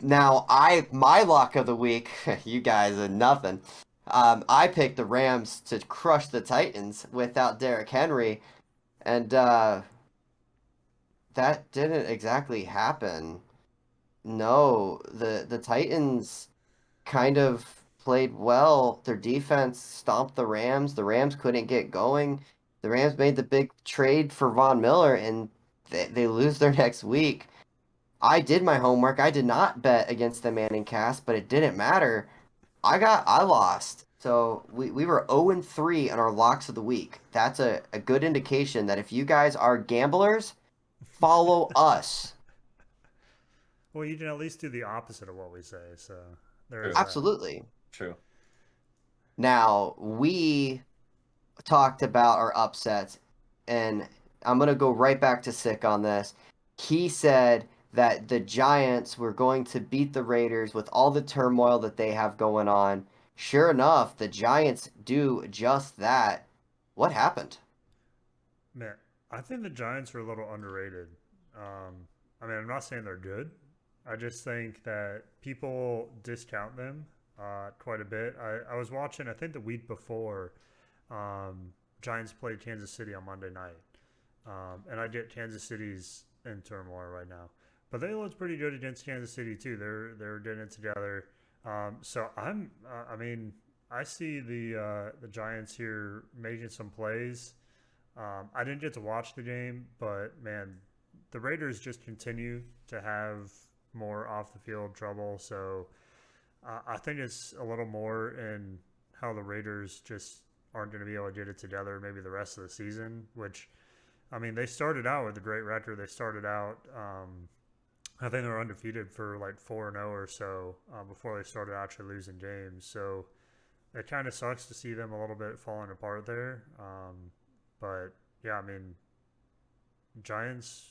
Now, my lock of the week, you guys are nothing. I picked the Rams to crush the Titans without Derrick Henry, and that didn't exactly happen. No, the Titans kind of played well. Their defense stomped the Rams. The Rams couldn't get going. The Rams made the big trade for Von Miller, and they lose their next week. I did my homework. I did not bet against the Manning cast, but it didn't matter. I lost. So we were 0-3 on our locks of the week. That's a good indication that if you guys are gamblers, follow us. Well, you can at least do the opposite of what we say. So there is True. that. Absolutely. True. Now, we talked about our upsets, and I'm going to go right back to Sick on this. He said that the Giants were going to beat the Raiders with all the turmoil that they have going on. Sure enough, the Giants do just that. What happened? Man, I think the Giants are a little underrated. I mean, I'm not saying they're good. I just think that people discount them quite a bit. I was watching, I think the week before, Giants played Kansas City on Monday night. And I get Kansas City's in turmoil right now. But they looked pretty good against Kansas City, too. They're getting it together. So I mean, I see the Giants here making some plays. I didn't get to watch the game, but man, the Raiders just continue to have more off the field trouble. So I think it's a little more in how the Raiders just aren't going to be able to get it together maybe the rest of the season, which, I mean, they started out with a great record. They started out, I think they were undefeated for like 4-0 or so before they started actually losing games. So it kind of sucks to see them a little bit falling apart there. But yeah, I mean, Giants,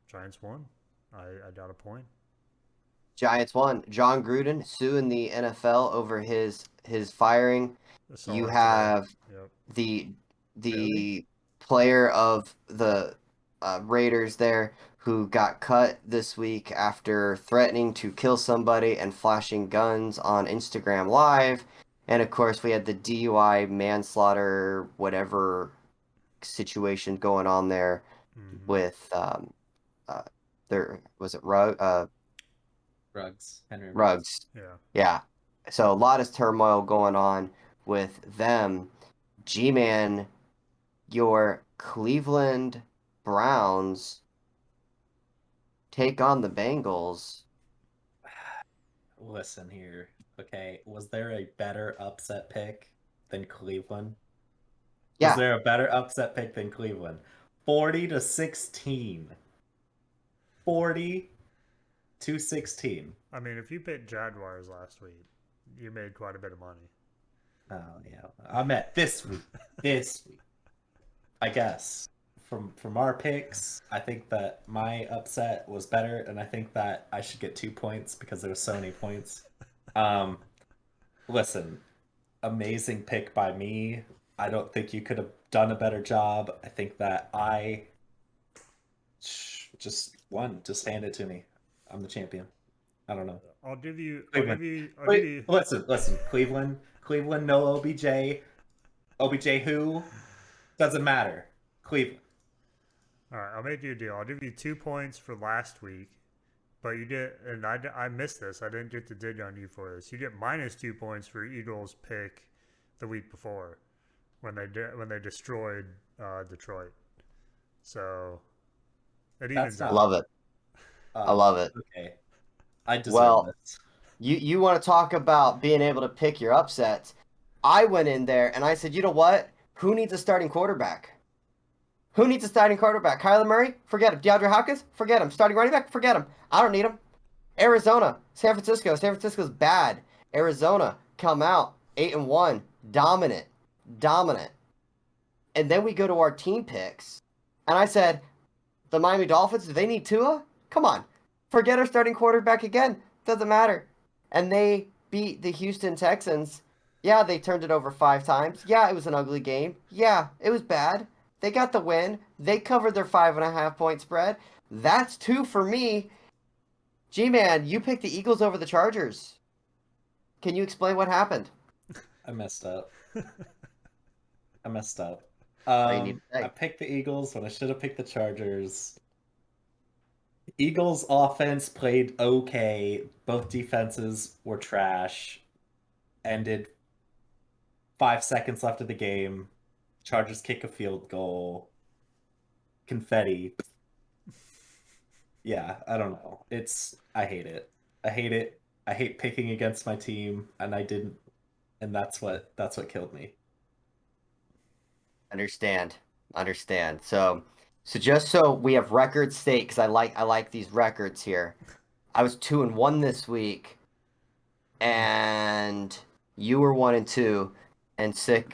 Giants won. I got a point. Giants won. John Gruden suing the NFL over his firing. I saw You that today. have Yep. the Really? the player of the Raiders there who got cut this week after threatening to kill somebody and flashing guns on Instagram Live. And of course, we had the DUI manslaughter, whatever situation going on there Mm-hmm. with uh, there was it Rugs. Henry Ruggs. Ruggs. Yeah. Yeah. So a lot of turmoil going on with them. G-Man, your Cleveland Browns take on the Bengals. Listen here. Okay. Was there a better upset pick than Cleveland? Was Yeah, there a better upset pick than Cleveland? 40-16. 40-16. I mean, if you picked Jaguars last week, you made quite a bit of money. Oh yeah. I meant this week. This week. I guess. From our picks, I think that my upset was better, and I think that I should get 2 points because there were so many points. Um, listen, amazing pick by me. I don't think you could have done a better job. I think that I just won. Just hand it to me. I'm the champion. I don't know. I'll give you. I'll Cleveland. give you. I'll give Wait, you. listen. Cleveland, no OBJ. OBJ who? Doesn't matter. Cleveland. All right, I'll make you a deal. I'll give you 2 points for last week, but you did, and I missed this. I didn't get to dig on you for this. You get -2 points for Eagles pick the week before when they destroyed Detroit. So it evens That's out. not. Love it. I love it. Okay. I deserve Well, this. you want to talk about being able to pick your upsets. I went in there and I said, you know what? Who needs a starting quarterback? Who needs a starting quarterback? Kyler Murray? Forget him. DeAndre Hopkins? Forget him. Starting running back? Forget him. I don't need him. Arizona, San Francisco. San Francisco's bad. Arizona come out 8-1, dominant, dominant. And then we go to our team picks, and I said, the Miami Dolphins, do they need Tua? Come on, forget our starting quarterback again. Doesn't matter. And they beat the Houston Texans. Yeah, they turned it over 5 times. Yeah, it was an ugly game. Yeah, it was bad. They got the win. They covered their 5.5 point spread. That's 2 for me. G-Man, you picked the Eagles over the Chargers. Can you explain what happened? I messed up. I messed up. All you need to say. I picked the Eagles when I should have picked the Chargers. Eagles offense played okay. Both defenses were trash. Ended 5 seconds left of the game. Chargers kick a field goal. Confetti. Yeah, I don't know. I hate it. I hate it. I hate picking against my team, and I didn't, and that's what killed me. Understand. So just so we have record state, because I like these records here. I was 2-1 this week, and you were 1-2, and Sick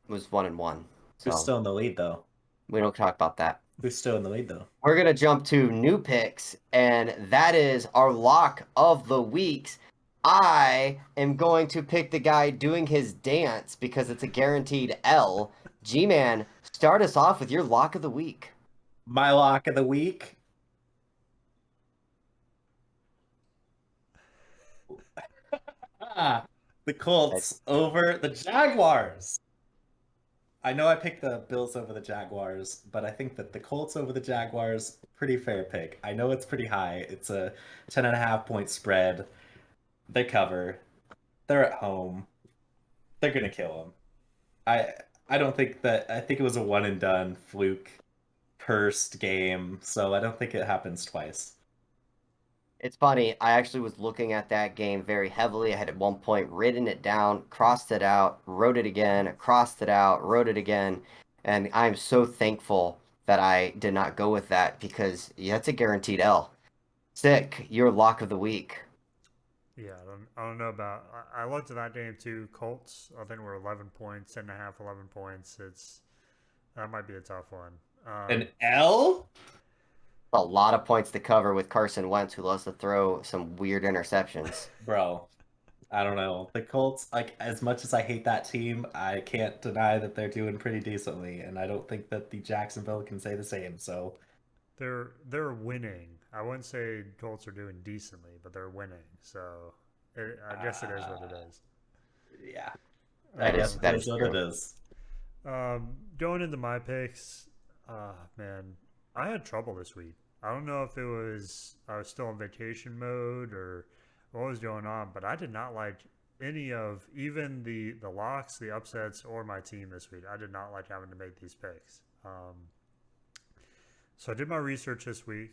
was 1-1. Who's So still in the lead though? we don't talk about that. Who's still in the lead though? We're gonna jump to new picks, and that is our lock of the weeks. I am going to pick the guy doing his dance because it's a guaranteed L. G-Man, start us off with your lock of the week. My lock of the week. The Colts over the Jaguars. I know I picked the Bills over the Jaguars, but I think that the Colts over the Jaguars, pretty fair pick. I know it's pretty high. It's a 10.5 point spread. They cover. They're at home. They're gonna kill them. I don't think that. I think it was a one and done fluke cursed game, so I don't think it happens twice. It's funny, I actually was looking at that game very heavily. I had at one point written it down, crossed it out, wrote it again, crossed it out, wrote it again, and I'm so thankful that I did not go with that because that's a guaranteed L. Sick, your lock of the week. Yeah, I don't know about. I looked at that game too. Colts, I think we're 11 points, 10.5, 11 points. That might be a tough one. An L? A lot of points to cover with Carson Wentz, who loves to throw some weird interceptions. Bro, I don't know. The Colts, like, as much as I hate that team, I can't deny that they're doing pretty decently, and I don't think that the Jacksonville can say the same. So They're winning. I wouldn't say Colts are doing decently, but they're winning. So I guess it is what it is. yeah, That is what true. it is. Going into my picks, man, I had trouble this week. I don't know if it was I was still in vacation mode or what was going on, but I did not like any of even the locks, the upsets, or my team this week. I did not like having to make these picks. So I did my research this week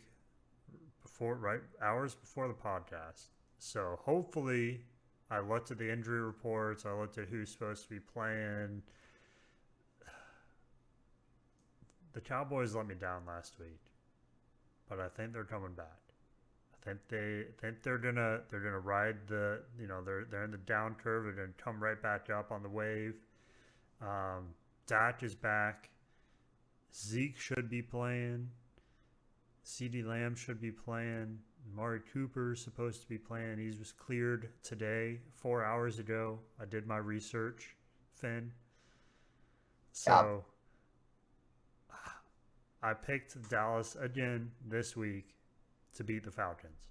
hours before the podcast. So hopefully I looked at the injury reports. I looked at who's supposed to be playing. The Cowboys let me down last week, but I think they're coming back. I think they're gonna ride they're in the down curve. They're gonna come right back up on the wave. Dak is back. Zeke should be playing. CeeDee Lamb should be playing. Amari Cooper is supposed to be playing. He was cleared today, 4 hours ago. I did my research, Finn. So I picked Dallas again this week to beat the Falcons.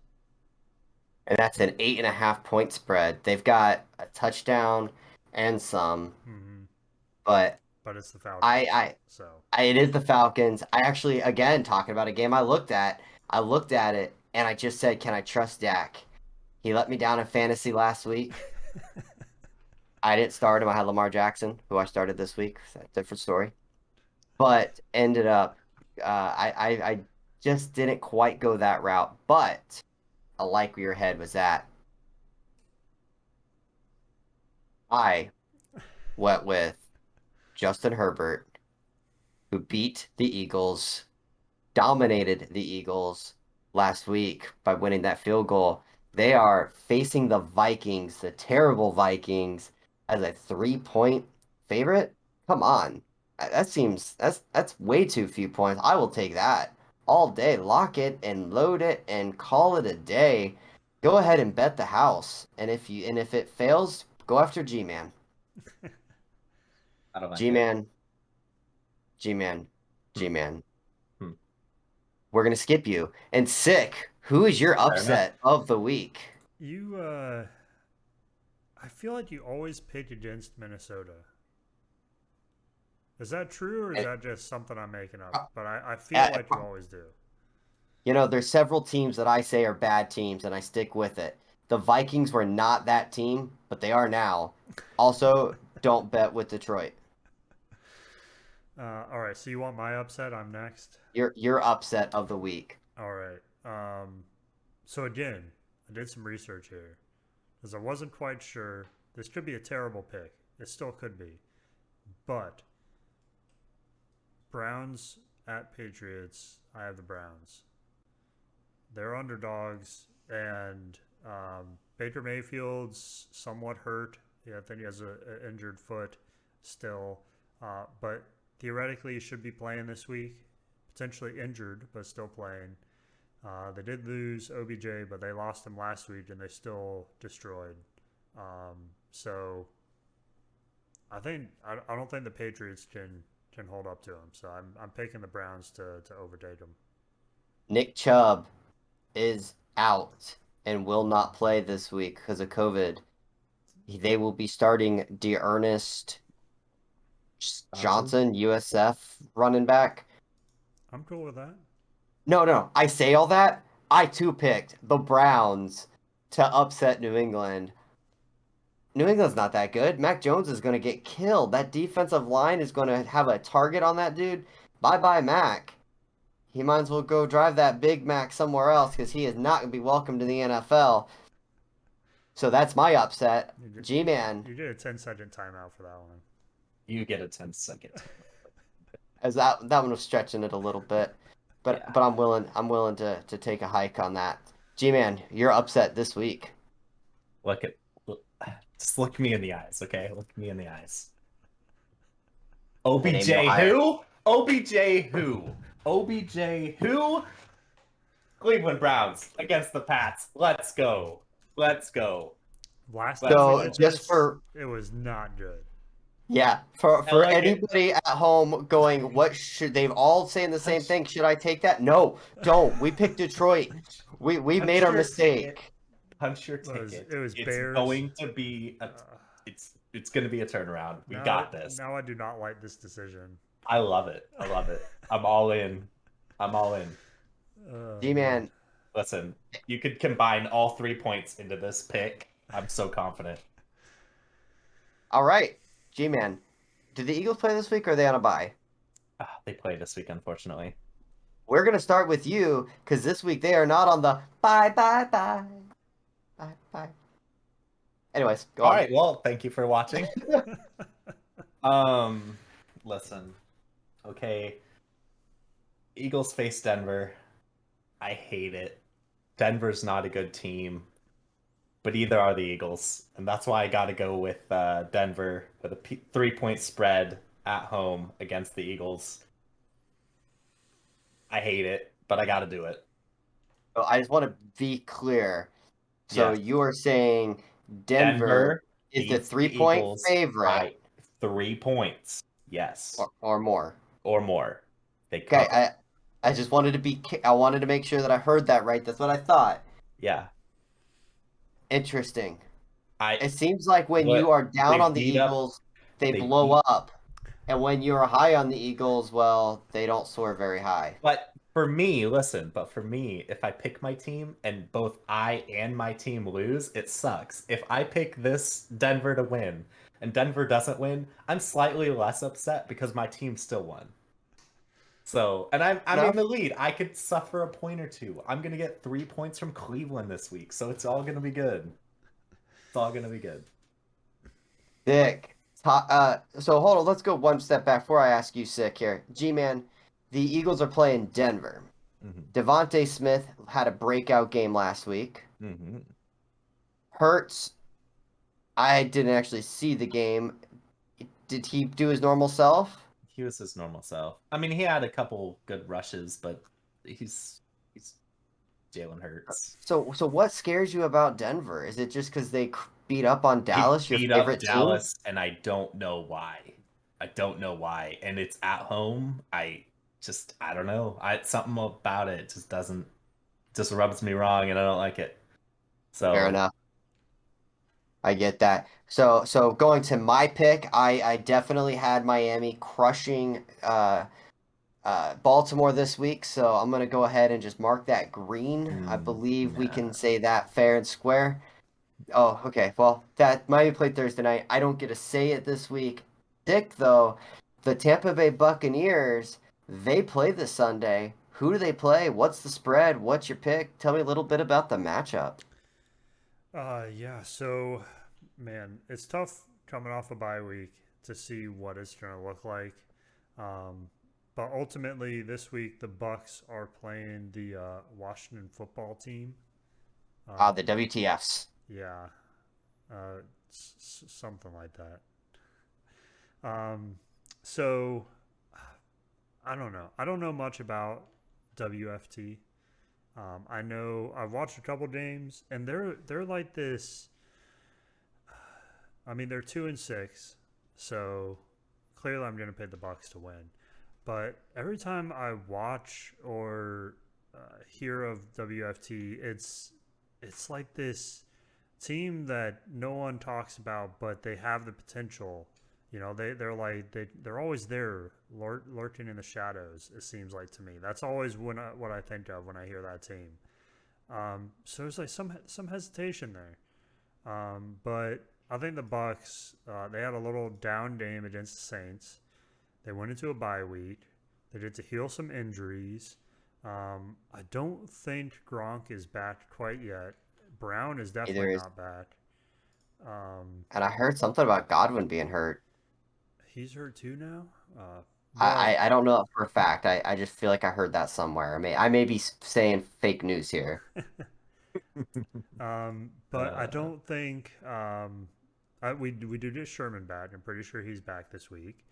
And that's an 8.5 point spread. They've got a touchdown and some, but it's the Falcons. It is the Falcons. I actually, again, talking about a game I looked at it. and I just said, can I trust Dak? He let me down in fantasy last week. I didn't start him. I had Lamar Jackson, who I started this week. So different story. But ended up, I just didn't quite go that route. But I like where your head was at. I went with Justin Herbert, who beat the Eagles, dominated the Eagles last week by winning that field goal. They are facing the Vikings, the terrible Vikings, as a 3-point favorite. Come on. That's way too few points. I will take that all day. Lock it and load it and call it a day. Go ahead and bet the house. And if it fails, go after G-Man. I don't like it. G-Man. G-Man. G-Man. Hmm. We're gonna skip you. And Sick, who is your upset of the week? You, I feel like you always pick against Minnesota. Is that true, or is that just something I'm making up? But I feel like you always do. You know, there's several teams that I say are bad teams, and I stick with it. The Vikings were not that team, but they are now. Also, don't bet with Detroit. All right, so you want my upset? I'm next. You're upset of the week. All right. So again, I did some research here because I wasn't quite sure. This could be a terrible pick. It still could be, but Browns at Patriots. I have the Browns. They're underdogs, and Baker Mayfield's somewhat hurt. Yeah, I think he has an injured foot still, but theoretically he should be playing this week. Potentially injured, but still playing. They did lose OBJ, but they lost him last week, and they still destroyed. So I don't think the Patriots can hold up to him. So I'm picking the Browns to overtake them. Nick Chubb is out and will not play this week because of COVID. They will be starting Dearness Johnson, USF running back. I'm cool with that. No. I say all that. I too picked the Browns to upset New England. New England's not that good. Mac Jones is going to get killed. That defensive line is going to have a target on that dude. Bye-bye, Mac. He might as well go drive that Big Mac somewhere else because he is not going to be welcome to the NFL. So that's my upset. G-Man. You get a 10-second timeout for that one. You get a 10-second. As that one was stretching it a little bit. But Yeah. but I'm willing to take a hike on that. G-Man, you're upset this week. Just look me in the eyes, okay? Look me in the eyes. ain't OBJ no who? OBJ who? OBJ who? Cleveland Browns against the Pats. Let's go. Let's go. Last So, time we did just this, for- it was not good. Yeah, for like anybody at home going, what should they've all saying the same thing? Should I take that? No, don't. We picked Detroit. We made our mistake. Punch your It was- ticket. it was it's Bears. going to be a Uh, it's going to be a turnaround. We now got this. Now I do not like this decision. I love it. I love it. I'm all in. I'm all in. G-Man, Listen, you could combine all 3 points into this pick. I'm so confident. all right. G-Man, did the Eagles play this week or are they on a bye? They play this week, unfortunately. We're going to start with you because this week they are not on the bye. Anyways, go All on. right. Well, thank you for watching. Listen. Okay. Eagles face Denver. I hate it. Denver's not a good team, but either are the Eagles, and that's why I got to go with Denver with a 3-point spread at home against the Eagles. I hate it, but I got to do it. So I just want to be clear. So Yes. you are saying Denver is the beats the 3-point Eagles favorite by 3 points. Yes. or more. Or more. They Okay, cover. I just wanted to I wanted to make sure that I heard that right. That's what I thought. Yeah. Interesting. It I seems like when But you are down they on the beat up- Eagles, they they blow beat- up. And when you're high on the Eagles, well, they don't soar very high. but for me, listen, but for me, if I pick my team and both I and my team lose, it sucks. If I pick this Denver to win and Denver doesn't win, I'm slightly less upset because my team still won. So, and I'm in Enough. the lead. I could suffer a point or two. I'm gonna get 3 points from Cleveland this week, so it's all gonna be good. It's all gonna be good. Sick. So hold on, let's go one step back before I ask you, Sick, here. G-Man, the Eagles are playing Denver. Mm-hmm. Devontae Smith had a breakout game last week. Mm-hmm. Hurts, I didn't actually see the game. Did he do his normal self? He was his normal self. I mean, he had a couple good rushes, but he's Jalen Hurts. So what scares you about Denver? Is it just because they beat up on He Dallas, your beat up favorite team? Dallas, and I don't know why. I don't know why. And it's at home. I don't know. Something about it just rubs me wrong, and I don't like it. Fair So enough. I get that. So going to my pick, I definitely had Miami crushing Baltimore this week, so I'm gonna go ahead and just mark that green. I believe we can nah. say that fair and square. Oh, okay. Well, that Miami played Thursday night. I don't get to say it this week. Dick, though, the Tampa Bay Buccaneers, they play this Sunday. Who do they play? What's the spread? What's your pick? Tell me a little bit about the matchup. Yeah. So, man, it's tough coming off a bye week to see what it's going to look like. Um, but ultimately, this week the Bucks are playing the Washington Football Team. The Um, WTFs. yeah, something like that. Um, so I don't know. I don't know much about WFT. I know I've watched a couple games, and they're like this. I mean, they're 2-6, so clearly I'm going to pick the Bucks to win. But every time I watch or hear of WFT, it's like this team that no one talks about, but they have the potential. You know, they're always there, lurking in the shadows. It seems like to me. That's always what I think of when I hear that team. So there's like some hesitation there. But I think the Bucks they had a little down game against the Saints. They went into a bye week. They did to heal some injuries. I don't think Gronk is back quite yet. Brown is Either definitely is, not back. and I heard something about Godwin being hurt. He's hurt too now. I, But I, I don't know for a fact. I just feel like I heard that somewhere. I may be saying fake news here. but I don't think we do get Sherman back. I'm pretty sure he's back this week.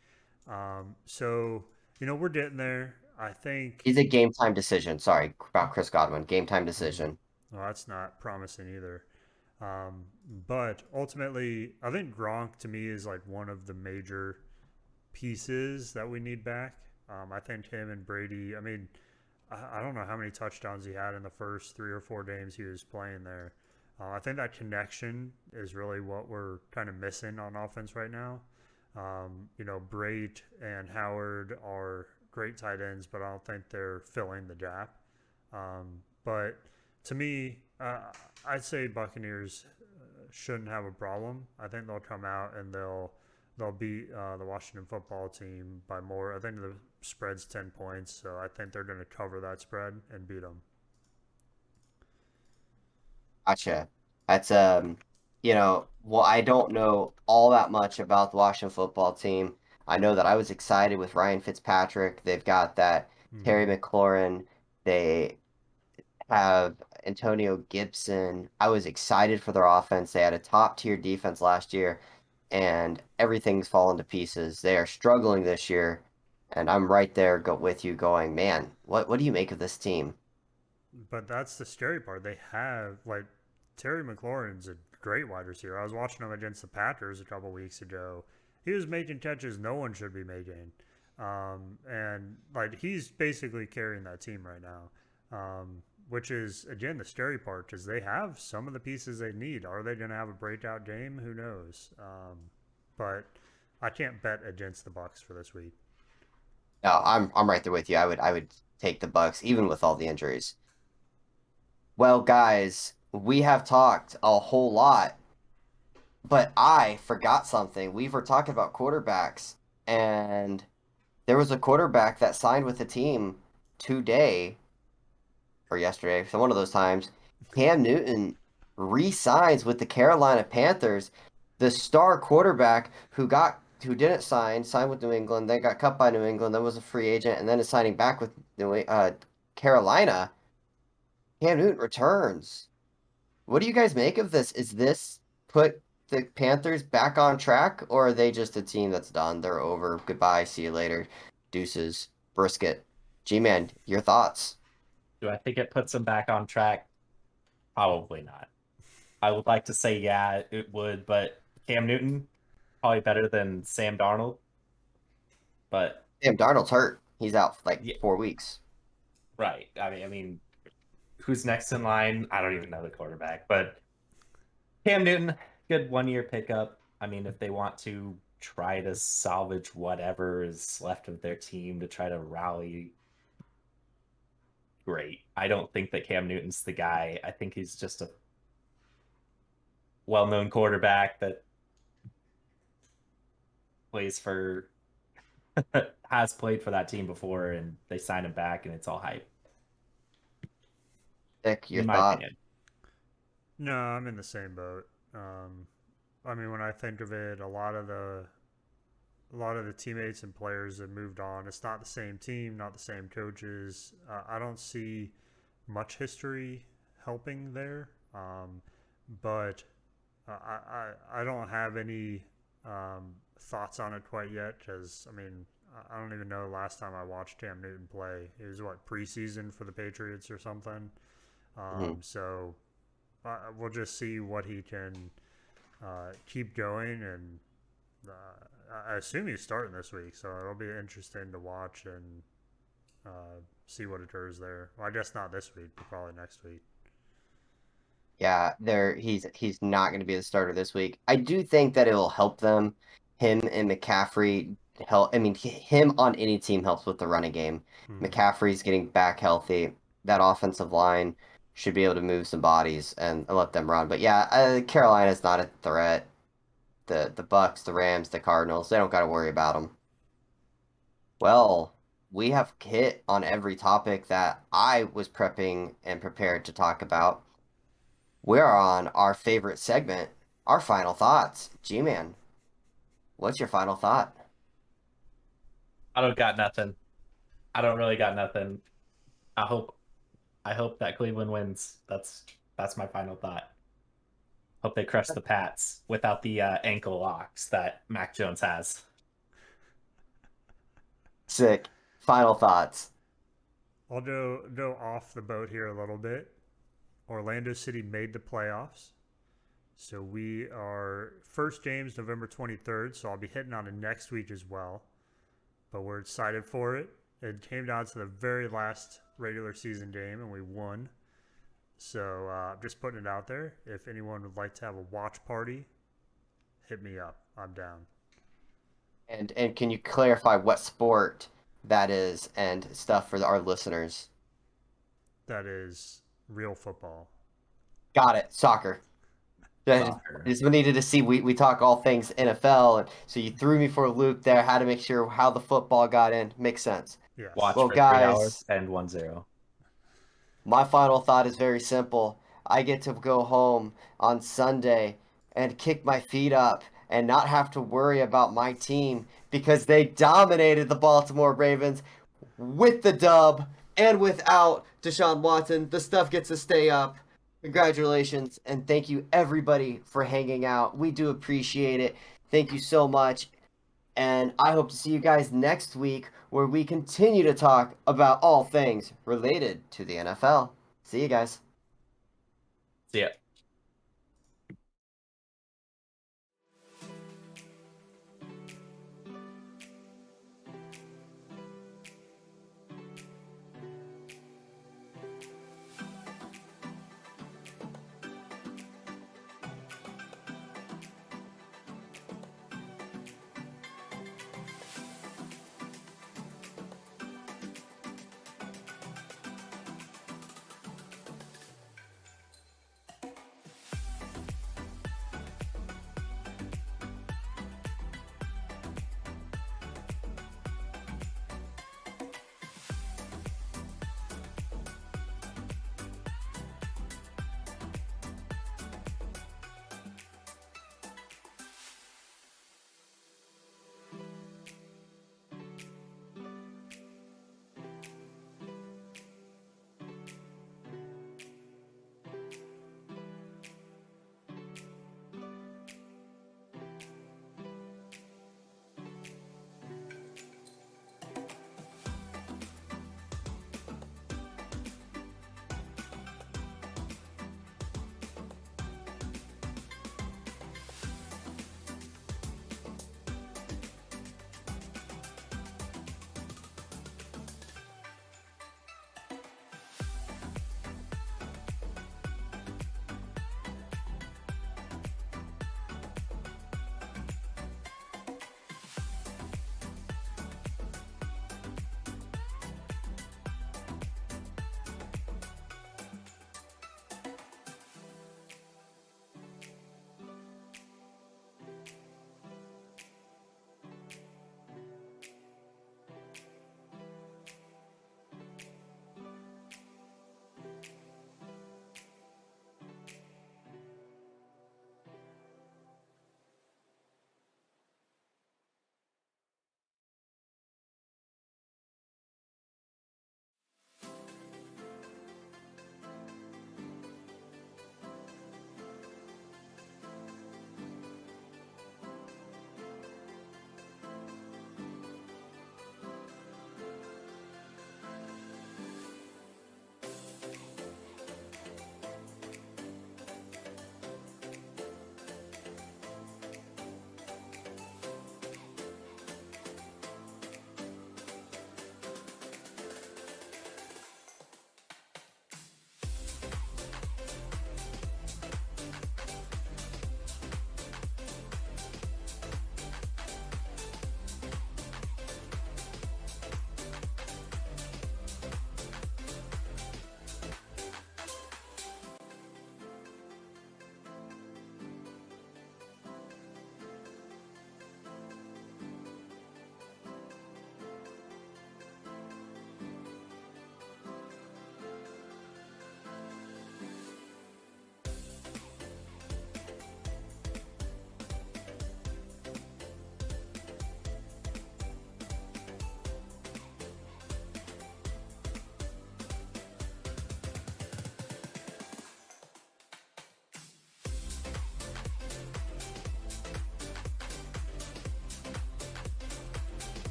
So we're getting there. I think. He's a game time decision. Sorry about Chris Godwin. Game time Mhm. decision. Well, that's not promising either. Um, but ultimately, I think Gronk to me is like one of the major pieces that we need back. I think him and Brady. I mean, I don't know how many touchdowns he had in the first 3 or 4 games he was playing there. I think that connection is really what we're kind of missing on offense right now. Brait and Howard are great tight ends, but I don't think they're filling the gap. But to me, I'd say Buccaneers shouldn't have a problem. I think they'll come out and they'll beat the Washington football team by more. I think the spread's 10 points, so I think they're going to cover that spread and beat them. Gotcha. That's well, I don't know all that much about the Washington football team. I know that I was excited with Ryan Fitzpatrick. They've got that Terry Mm-hmm. McLaurin. They have Antonio Gibson. I was excited for their offense. They had a top tier defense last year, and everything's fallen to pieces. They are struggling this year, and I'm right there with you going, man, what do you make of this team? But that's the scary part. They have like Terry McLaurin's a great wide receiver. I was watching him against the Packers a couple weeks ago. He was making catches no one should be making, and like he's basically carrying that team right now. Which is again the scary part because they have some of the pieces they need. Are they going to have a breakout game? Who knows? But I can't bet against the Bucks for this week. No, I'm right there with you. I would take the Bucks, even with all the injuries. Well, guys, we have talked a whole lot, but I forgot something. We were talking about quarterbacks, and there was a quarterback that signed with the team today or yesterday, so one of those times. Cam Newton re-signs with the Carolina Panthers. The star quarterback who didn't signed with New England, then got cut by New England, then was a free agent, and then is signing back with Carolina. Cam Newton returns. What do you guys make of this? Is this put the Panthers back on track, or are they just a team that's done? They're over. Goodbye. See you later. Deuces. Brisket. G-Man, your thoughts? Do I think it puts them back on track? Probably not. I would like to say yeah, it would, but Cam Newton probably better than Sam Darnold. But Sam Darnold's hurt. He's out for like yeah, 4 weeks. right. I mean, who's next in line? I don't even know the quarterback, but Cam Newton, good 1 year pickup. I mean, if they want to try to salvage whatever is left of their team to try to rally, great. I don't think that Cam Newton's the guy. I think he's just a well-known quarterback that plays for has played for that team before, and they sign him back, and it's all hype. Nick, your In my thought? opinion. No, I'm in the same boat. I mean, when I think of it, a lot of the teammates and players have moved on. It's not the same team, not the same coaches. I don't see much history helping there, but I don't have any thoughts on it quite yet. Because I mean, I don't even know the last time I watched Cam Newton play. It was what, preseason for the Patriots or something. Mhm. So we'll just see what he can keep going, and I assume he's starting this week, so it'll be interesting to watch and see what occurs there. Well, I guess not this week, but probably next week. Yeah, he's not going to be the starter this week. I do think that it'll help them. Him and McCaffrey help. I mean, him on any team helps with the running game. Hmm. McCaffrey's getting back healthy. That offensive line should be able to move some bodies and let them run. But yeah, Carolina's not a threat. The Bucks, the Rams, the Cardinals, they don't got to worry about them. Well, we have hit on every topic that I was prepping and prepared to talk about. We're on our favorite segment, our final thoughts. G-Man, what's your final thought? I don't got nothing. I don't really got nothing. I hope I hope that Cleveland wins. That's my final thought. Hope they crush the Pats without the ankle locks that Mac Jones has. Sick. Final thoughts. I'll go off the boat here a little bit. Orlando City made the playoffs. So we are first game's November 23rd, so I'll be hitting on it next week as well. But we're excited for it. It came down to the very last regular season game, and we won. So just putting it out there. If anyone would like to have a watch party, hit me up. I'm down. And can you clarify what sport that is and stuff for our listeners? That is real football. Got it. Soccer. Soccer. Just needed to see we talk all things NFL, and so you threw me for a loop there. How to make sure how the football got in makes sense. Yes. Watch Well, for 3 hours guys, and 1-0. my final thought is very simple. I get to go home on Sunday and kick my feet up and not have to worry about my team because they dominated the Baltimore Ravens with the dub and without Deshaun Watson. The stuff gets to stay up. Congratulations and thank you everybody for hanging out. We do appreciate it. Thank you so much. And I hope to see you guys next week where we continue to talk about all things related to the NFL. See you guys. See ya.